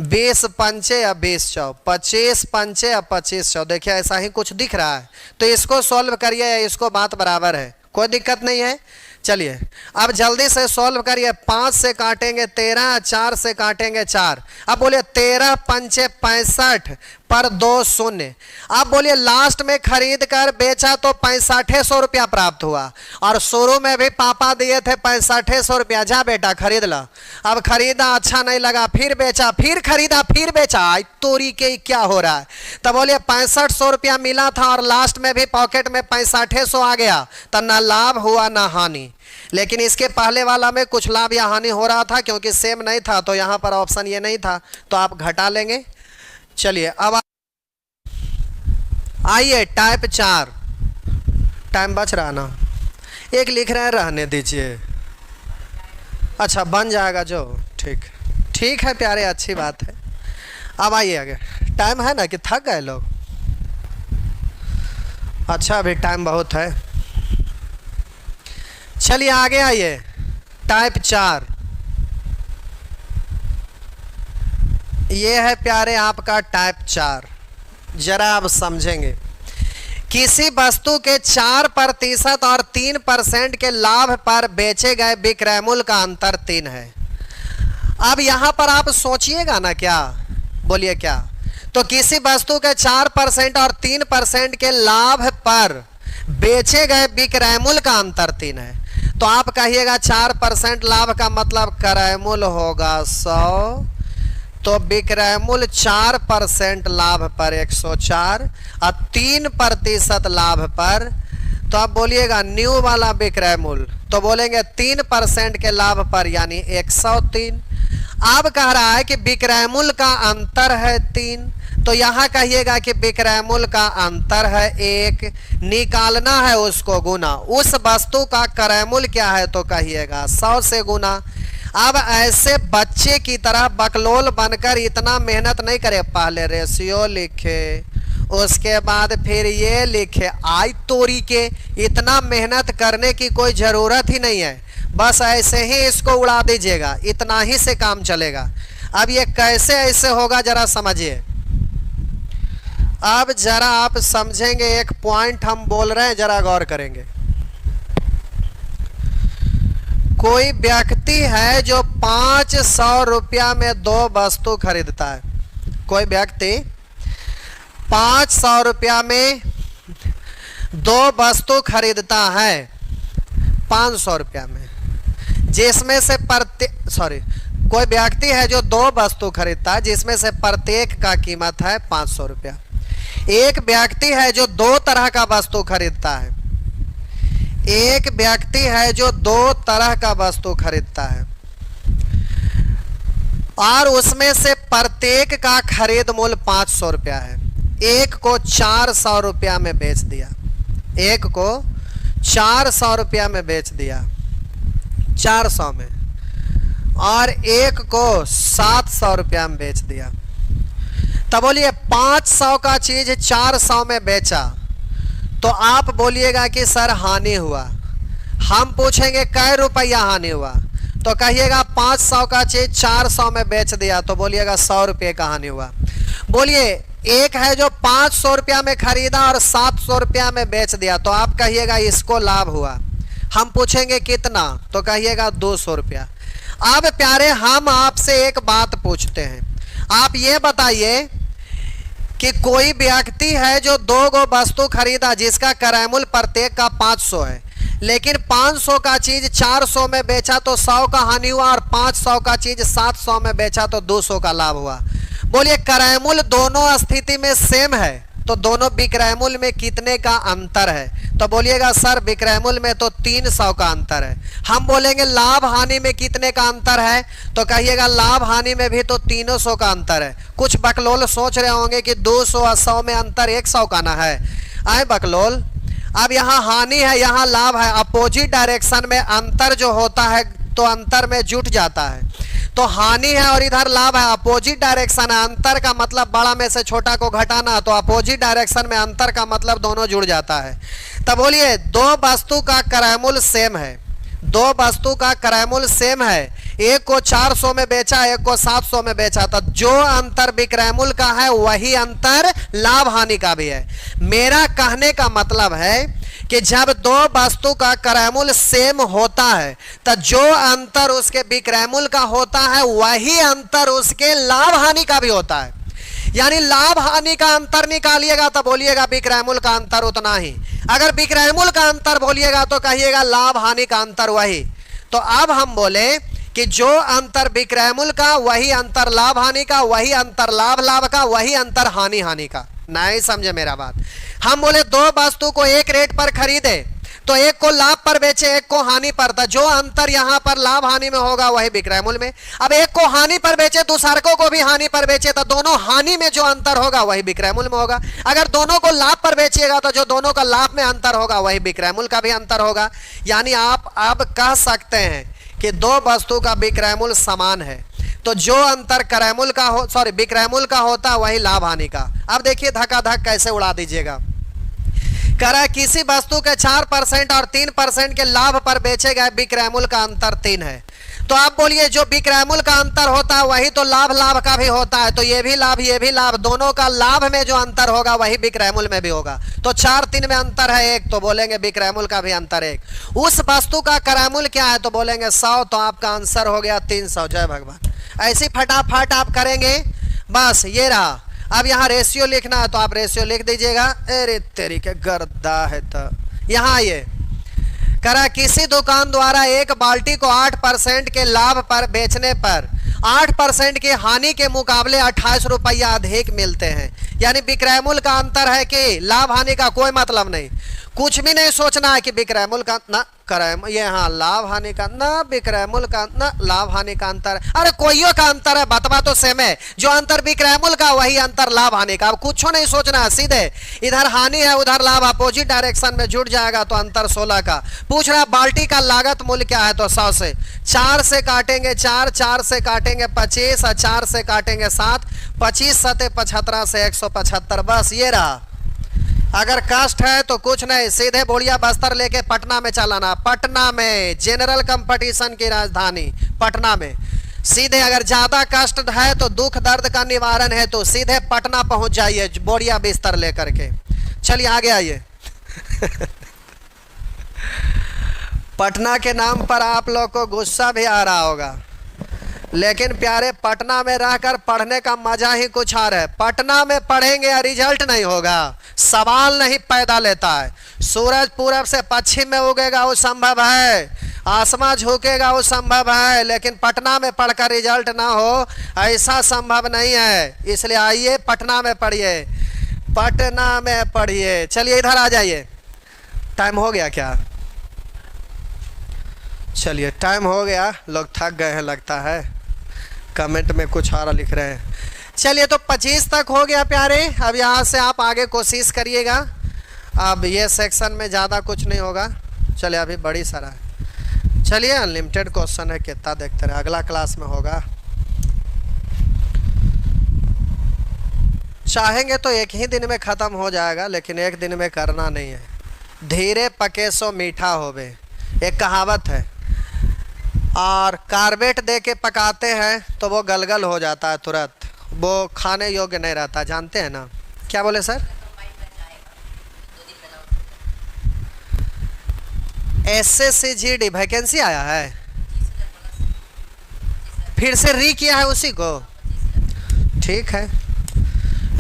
20 पंचे या 20 चौ, 25 पंचे या 25 चौ, देखिए ऐसा ही कुछ दिख रहा है, तो इसको सॉल्व करिए या इसको, बात बराबर है, कोई दिक्कत नहीं है। चलिए अब जल्दी से सॉल्व करिए। 5 से काटेंगे 13, 4 से काटेंगे 4, अब बोलिए 13 पंचे 65 पर 2 शून्य। अब बोलिए लास्ट में खरीद कर बेचा तो 6500 रुपया प्राप्त हुआ, और शुरू में भी पापा दिए थे 6500 रुपया, जा बेटा खरीद ला। अब खरीदा, अच्छा नहीं लगा, फिर बेचा, फिर खरीदा, फिर बेचा, तोरी के क्या हो रहा है। तब बोलिए 6500 रुपया मिला था और लास्ट में भी पॉकेट में 6500 आ गया, तब ना लाभ हुआ ना हानि। लेकिन इसके पहले वाला में कुछ लाभ या हानि हो रहा था, क्योंकि सेम नहीं था, तो यहां पर ऑप्शन ये नहीं था, तो आप घटा लेंगे। चलिए अब आइए टाइप 4, टाइम बच रहा ना, एक लिख रहे हैं, रहने दीजिए, अच्छा बन जाएगा जो, ठीक है प्यारे, अच्छी बात है। अब आइए आगे, टाइम है ना कि थक गए लोग, अच्छा अभी टाइम बहुत है। चलिए आगे आइए, टाइप 4, ये है प्यारे आपका टाइप 4। जरा आप समझेंगे, किसी वस्तु के 4% और 3% के लाभ पर बेचे गए विक्रय मूल्य का अंतर 3 है। अब यहां पर आप सोचिएगा ना, क्या बोलिए क्या, तो किसी वस्तु के 4% और 3% के लाभ पर बेचे गए विक्रय मूल्य का अंतर 3 है, तो आप कहिएगा 4% लाभ का मतलब क्रय मूल्य होगा 100, तो विक्रय मूल्य 4% लाभ पर 104 और 3% लाभ पर, तो आप बोलिएगा न्यू वाला विक्रय मूल्य, तो बोलेंगे 3% के लाभ पर यानी 103। अब कह रहा है कि विक्रय मूल्य का अंतर है 3, तो यहां कहिएगा कि विक्रय मूल्य का अंतर है 1, निकालना है उसको गुना, उस वस्तु का क्रय मूल्य क्या है, तो कहिएगा 100 से गुना। अब ऐसे बच्चे की तरह बकलोल बनकर इतना मेहनत नहीं करे, पहले रेशियो लिखे, उसके बाद फिर ये लिखे, आई तोरी के, इतना मेहनत करने की कोई ज़रूरत ही नहीं है, बस ऐसे ही इसको उड़ा दीजिएगा, इतना ही से काम चलेगा। अब ये कैसे ऐसे होगा जरा समझिए। अब जरा आप समझेंगे, एक पॉइंट हम बोल रहे हैं, जरा गौर करेंगे। कोई व्यक्ति है जो 500 रुपया में 2 वस्तु खरीदता है, कोई व्यक्ति 500 रुपया में दो वस्तु खरीदता है 500 रुपया में, जिसमें से कोई व्यक्ति है जो दो वस्तु खरीदता है जिसमें से प्रत्येक का कीमत है 500 रुपया। एक व्यक्ति है जो दो तरह का वस्तु खरीदता है, एक व्यक्ति है जो दो तरह का वस्तु खरीदता है और उसमें से प्रत्येक का खरीद मूल्य 500 रुपया है। एक को 400 रुपया में बेच दिया, एक को 400 रुपया में बेच दिया, 400 में, और एक को 700 रुपया में बेच दिया। तब बोलिए 500 का चीज 400 में बेचा तो आप बोलिएगा कि सर हानि हुआ। हम पूछेंगे कै रुपया हानि हुआ, तो कहिएगा 500 का चीज 400 में बेच दिया तो बोलिएगा 100 रुपये का हानि हुआ। बोलिए एक है जो 500 रुपया में खरीदा और 700 रुपया में बेच दिया तो आप कहिएगा इसको लाभ हुआ। हम पूछेंगे कितना, तो कहिएगा 200 रुपया। अब प्यारे हम आपसे एक बात पूछते हैं, आप ये बताइए कि कोई व्यक्ति है जो दो गो वस्तु खरीदा जिसका क्रय मूल्य प्रत्येक का 500 है, लेकिन 500 का चीज 400 में बेचा तो 100 का हानि हुआ और 500 का चीज 700 में बेचा तो 200 का लाभ हुआ। बोलिए क्रय मूल्य दोनों स्थिति में सेम है तो दोनों विक्रय मूल्य में कितने का अंतर है, तो बोलिएगा सर विक्रय मूल्य में तो 300 का अंतर है। हम बोलेंगे लाभ हानि में कितने का अंतर है, तो कहिएगा लाभ हानि में भी तो 300 का अंतर है। कुछ बकलोल सोच रहे होंगे कि 200 और 100 में अंतर 100 का ना है। आए बकलोल, अब यहाँ हानि है यहाँ लाभ है, अपोजिट डायरेक्शन में अंतर जो होता है तो अंतर में जुट जाता है। तो हानि है और इधर लाभ है, अपोजिट डायरेक्शन है, अंतर का मतलब बड़ा में से छोटा को घटाना, तो अपोजिट डायरेक्शन में अंतर का मतलब दोनों जुड़ जाता है। तब बोलिए दो वस्तु का क्रय मूल्य सेम है, दो वस्तु का क्रय मूल्य सेम है, एक को 400 में बेचा एक को 700 में बेचा, तो जो अंतर विक्रय मूल्य का है वही अंतर लाभ हानि का भी है। मेरा कहने का मतलब है कि जब दो वस्तु का क्रय मूल्य सेम होता है तो जो अंतर उसके विक्रय मूल्य का होता है वही अंतर उसके लाभ हानि का भी होता है। यानी लाभ हानि का अंतर निकालिएगा तो बोलिएगा विक्रय मूल्य का अंतर उतना ही, अगर विक्रय मूल्य का अंतर बोलिएगा तो कहिएगा लाभ हानि का अंतर वही। तो अब हम बोले कि जो अंतर विक्रय मूल्य का वही अंतर लाभ हानि का, वही अंतर लाभ लाभ का, वही अंतर हानि हानि का। नहीं समझे मेरा बात। हम बोले दो वस्तु को एक रेट पर खरीदे तो एक को लाभ पर बेचे एक को हानि पर, था जो अंतर यहां पर लाभ हानि में होगा वही विक्रय मूल्य में। अब एक को हानि पर बेचे दूसरे को भी हानि पर बेचे तो दोनों हानि में जो अंतर होगा वही विक्रय मूल्य में होगा। अगर दोनों को लाभ पर बेचिएगा तो जो दोनों का लाभ में अंतर होगा वही विक्रय मूल्य का भी अंतर होगा। यानी आप अब कह सकते हैं कि दो वस्तु का विक्रय मूल्य समान है तो जो अंतर क्रय मूल्य का विक्रय मूल्य का होता है वही लाभ हानि का। अब देखिए धक्का कैसे उड़ा दीजिएगा। करा किसी वस्तु के 4% और 3% के लाभ पर बेचे गए विक्रय मूल्य का अंतर 3 है, तो आप बोलिए जो विक्रय मूल्य का अंतर होता है वही तो लाभ लाभ का भी होता है, तो ये भी लाभ दोनों का लाभ में जो अंतर होगा वही विक्रय मूल्य में भी होगा। तो 4-3 में अंतर है 1 तो बोलेंगे विक्रय मूल्य का भी अंतर 1। उस वस्तु का क्रय मूल्य क्या है तो बोलेंगे 100, तो आपका आंसर हो गया 300। जय भगवान। ऐसी फटाफट आप करेंगे, बस ये रहा। अब यहाँ रेशियो लिखना है तो आप रेशियो लिख दीजिएगा। अरे तेरी के गर्दा है। तो यहाँ ये करा किसी दुकान द्वारा एक बाल्टी को 8% के लाभ पर बेचने पर 8% की हानि के मुकाबले 28 रुपया अधिक मिलते हैं। यानी विक्रय मूल्य का अंतर है कि लाभ हानि का कोई मतलब नहीं, कुछ भी नहीं सोचना है कि विक्रय मूल्य का ना क्रय ये हाँ लाभ हानि का ना विक्रय मूल्य का ना लाभ हानि का अंतर। अरे कोइयों का अंतर है, बतवा तो सेम है, जो अंतर विक्रय मूल्य का वही अंतर लाभ हानि का। अब कुछ नहीं सोचना है, सीधे इधर हानि है उधर लाभ, अपोजिट डायरेक्शन में जुड़ जाएगा तो अंतर 16 का। पूछ रहा बाल्टी का लागत मूल्य क्या है तो 100 से 4 से काटेंगे 4 से काटेंगे 25 और 4 से काटेंगे 7, 25 सते 75 से 175। बस ये रहा। अगर कास्ट है तो कुछ नहीं, सीधे बोड़िया बस्तर लेके पटना में चलाना। पटना में जनरल कंपटीशन की राजधानी पटना में सीधे, अगर ज्यादा कष्ट है तो दुख दर्द का निवारण है तो सीधे पटना पहुंच जाइए बोड़िया बिस्तर लेकर के। चलिए आगे आइए। पटना के नाम पर आप लोग को गुस्सा भी आ रहा होगा, लेकिन प्यारे पटना में रहकर पढ़ने का मजा ही कुछ और है। पटना में पढ़ेंगे या रिजल्ट नहीं होगा, सवाल नहीं पैदा लेता है। सूरज पूरब से पश्चिम में उगेगा वो संभव है, आसमां झुकेगा वो संभव है, लेकिन पटना में पढ़कर रिजल्ट ना हो ऐसा संभव नहीं है। इसलिए आइए पटना में पढ़िए, पटना में पढ़िए। चलिए इधर आ जाइए। टाइम हो गया क्या? चलिए टाइम हो गया, लोग थक गए हैं लगता है, कमेंट में कुछ और लिख रहे हैं। चलिए तो 25 तक हो गया प्यारे। अब यहाँ से आप आगे कोशिश करिएगा। अब ये सेक्शन में ज़्यादा कुछ नहीं होगा। चलिए अभी बड़ी सारा है। चलिए अनलिमिटेड क्वेश्चन है, कितना देखते रहे, अगला क्लास में होगा। चाहेंगे तो एक ही दिन में ख़त्म हो जाएगा, लेकिन एक दिन में करना नहीं है। धीरे पके सो मीठा होवे, एक कहावत है। और कार्बेट दे के पकाते हैं तो वो गलगल हो जाता है तुरंत, वो खाने योग्य नहीं रहता, जानते हैं ना। क्या बोले सर? SSCGD वैकेंसी आया है, फिर से री किया है उसी को। ठीक है,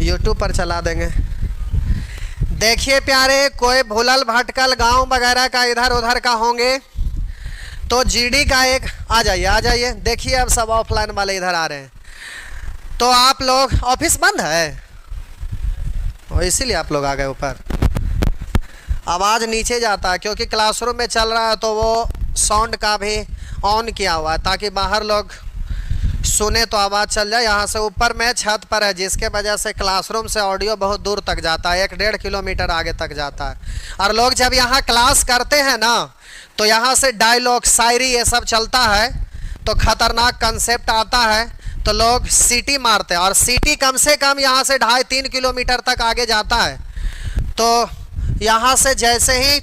यूट्यूब पर चला देंगे। देखिए प्यारे, कोई भूलल भटकल गांव वगैरह का इधर उधर का होंगे तो जीडी का एक आ जाइए, आ जाइए। देखिए अब सब ऑफलाइन वाले इधर आ रहे हैं, तो आप लोग, ऑफिस बंद है इसीलिए आप लोग आ गए ऊपर। आवाज़ नीचे जाता है क्योंकि क्लासरूम में चल रहा है, तो वो साउंड का भी ऑन किया हुआ है ताकि बाहर लोग सुने तो आवाज़ चल जाए। यहाँ से ऊपर में छत पर है, जिसके वजह से क्लासरूम से ऑडियो बहुत दूर तक जाता है, 1-1.5 किलोमीटर आगे तक जाता है। और लोग जब यहाँ क्लास करते हैं ना, तो यहाँ से डायलॉग शायरी ये सब चलता है, तो खतरनाक कंसेप्ट आता है, तो लोग सीटी मारते हैं। और सीटी कम से कम यहाँ से 2.5-3 किलोमीटर तक आगे जाता है। तो यहाँ से जैसे ही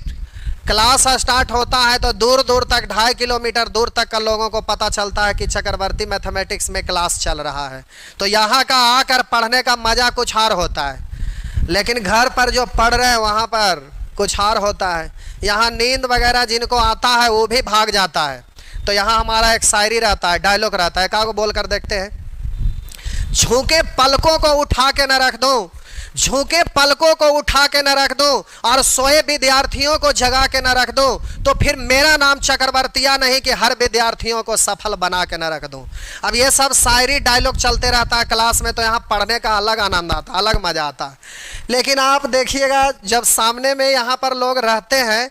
क्लास स्टार्ट होता है तो दूर दूर तक 2.5 किलोमीटर दूर तक का लोगों को पता चलता है कि चक्रवर्ती मैथमेटिक्स में क्लास चल रहा है। तो यहाँ का आकर पढ़ने का मज़ा कुछ और होता है, लेकिन घर पर जो पढ़ रहे हैं वहाँ पर कुछ और होता है। यहाँ नींद वगैरह जिनको आता है वो भी भाग जाता है। तो यहाँ हमारा एक शायरी रहता है, डायलॉग रहता है, क्या को बोल कर देखते हैं। झुके पलकों को उठा के न रख दूं, झुके पलकों को उठा के न रख दूं, और सोए विद्यार्थियों को जगा के न रख दूं, तो फिर मेरा नाम चक्रवर्तिया नहीं कि हर विद्यार्थियों को सफल बना के न रख दूं। अब ये सब शायरी डायलॉग चलते रहता है क्लास में, तो यहाँ पढ़ने का अलग आनंद आता है, अलग मज़ा आता है। लेकिन आप देखिएगा जब सामने में यहाँ पर लोग रहते हैं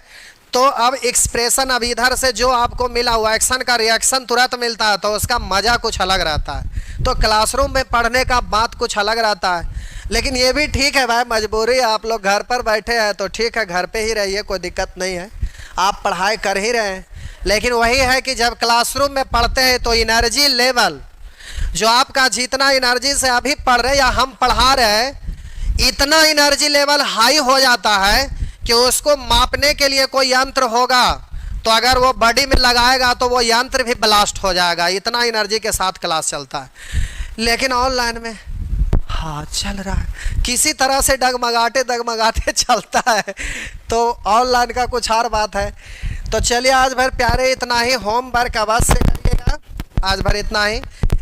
तो अब एक्सप्रेशन, अब इधर से जो आपको मिला हुआ एक्शन का रिएक्शन तुरंत मिलता है, तो उसका मज़ा कुछ अलग रहता है। तो क्लासरूम में पढ़ने का बात कुछ अलग रहता है। लेकिन ये भी ठीक है भाई, मजबूरी, आप लोग घर पर बैठे हैं तो ठीक है, घर पे ही रहिए, कोई दिक्कत नहीं है, आप पढ़ाई कर ही रहे हैं। लेकिन वही है कि जब क्लासरूम में पढ़ते हैं तो एनर्जी लेवल जो आपका जितना एनर्जी से अभी पढ़ रहे या हम पढ़ा रहे हैं, इतना एनर्जी लेवल हाई हो जाता है कि उसको मापने के लिए कोई यंत्र होगा तो अगर वो बॉडी में लगाएगा तो वो यंत्र भी ब्लास्ट हो जाएगा, इतना एनर्जी के साथ क्लास चलता है। लेकिन ऑनलाइन में हाँ चल रहा है, किसी तरह से डगमगाते डगमगाते चलता है, तो ऑनलाइन का कुछ और बात है। तो चलिए आज भर प्यारे इतना ही, होमवर्क अवश्य से करिएगा, आज भर इतना ही।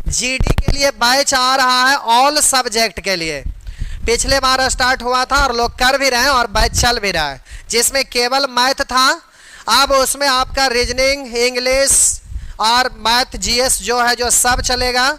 जीडी के लिए बैच आ रहा है ऑल सब्जेक्ट के लिए, पिछले बार स्टार्ट हुआ था और लोग कर भी रहे हैं और बैच चल भी रहा है, जिसमें केवल मैथ था, अब उसमें आपका रीजनिंग, इंग्लिश और मैथ, जीएस जो है जो सब चलेगा।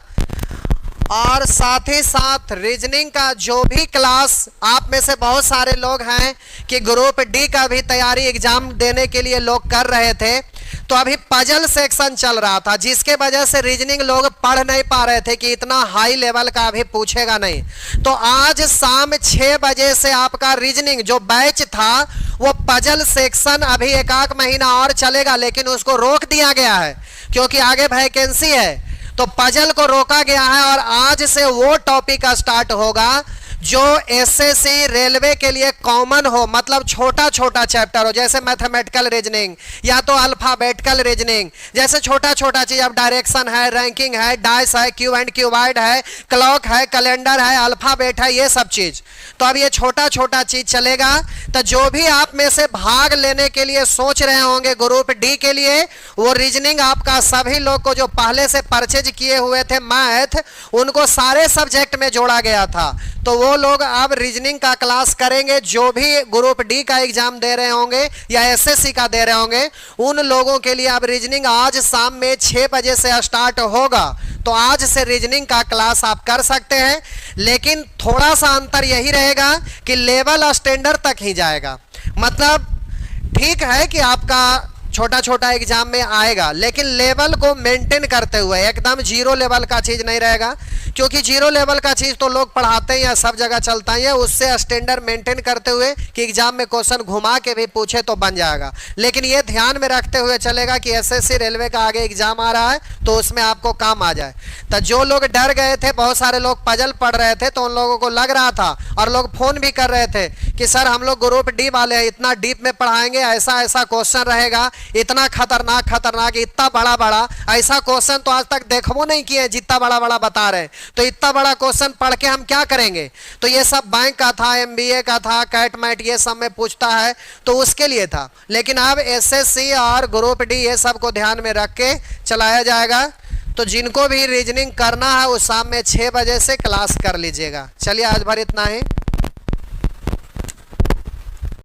और साथ ही साथ रीजनिंग का जो भी क्लास, आप में से बहुत सारे लोग हैं कि ग्रुप डी का भी तैयारी एग्जाम देने के लिए लोग कर रहे थे, तो अभी पजल सेक्शन चल रहा था, जिसके वजह से रीजनिंग लोग पढ़ नहीं पा रहे थे कि इतना हाई लेवल का अभी पूछेगा नहीं। तो आज शाम 6 बजे से आपका रीजनिंग जो बैच था वो पजल सेक्शन अभी 1-1 महीना और चलेगा, लेकिन उसको रोक दिया गया है क्योंकि आगे वैकेंसी है, तो पजल को रोका गया है। और आज से वो टॉपिक स्टार्ट होगा जो एसएससी रेलवे के लिए कॉमन हो, मतलब छोटा छोटा चैप्टर हो, जैसे मैथमेटिकल रीजनिंग या तो अल्फाबेटिकल रीजनिंग, जैसे छोटा छोटा चीज, अब डायरेक्शन है, रैंकिंग है, डाइस है, क्यू एंड क्यूबाइड है, क्लॉक है, कैलेंडर है, अल्फाबेट है, ये सब चीज। तो अब ये छोटा छोटा चीज चलेगा। तो जो भी आप में से भाग लेने के लिए सोच रहे होंगे ग्रुप डी के लिए, वो रीजनिंग आपका सभी लोग को जो पहले से परचेज किए हुए थे मैथ, उनको सारे सब्जेक्ट में जोड़ा गया था। तो वो लोग अब रीजनिंग का क्लास करेंगे। जो भी ग्रुप डी का एग्जाम दे रहे होंगे या एसएससी का दे रहे होंगे, उन लोगों के लिए अब रीजनिंग आज शाम में 6 बजे से स्टार्ट होगा। तो आज से रीजनिंग का क्लास आप कर सकते हैं, लेकिन थोड़ा सा अंतर यही रहेगा कि लेवल स्टैंडर्ड तक ही जाएगा। मतलब ठीक है कि आपका छोटा छोटा एग्जाम में आएगा, लेकिन लेवल को मेंटेन करते हुए, एकदम जीरो लेवल का चीज नहीं रहेगा, क्योंकि जीरो लेवल का चीज तो लोग पढ़ाते हैं या सब जगह चलता है। उससे स्टैंडर्ड मेंटेन करते हुए कि एग्जाम में क्वेश्चन घुमा के भी पूछे तो बन जाएगा। लेकिन ये ध्यान में रखते हुए चलेगा कि एसएससी रेलवे का आगे एग्जाम आ रहा है, तो उसमें आपको काम आ जाए। तो जो लोग डर गए थे, बहुत सारे लोग पजल पढ़ रहे थे, तो उन लोगों को लग रहा था और लोग फोन भी कर रहे थे कि सर हम लोग ग्रुप डी वाले हैं, इतना डीप में पढ़ाएंगे, ऐसा ऐसा क्वेश्चन रहेगा, इतना खतरनाक खतरनाक, इतना बड़ा बड़ा, ऐसा क्वेश्चन तो आज तक देखो नहीं किए जितना बड़ा बड़ा बता रहे हैं। तो इतना बड़ा क्वेश्चन पढ़ के हम क्या करेंगे? तो ये सब बैंक का था, एमबीए का था, कैट मैट ये सब में पूछता है, तो उसके लिए था। लेकिन अब एसएससी और ग्रुप डी ये सब को ध्यान में रख के चलाया जाएगा। तो जिनको भी रीजनिंग करना है वो शाम में 6 बजे से क्लास कर लीजिएगा। चलिए आज भर इतना ही।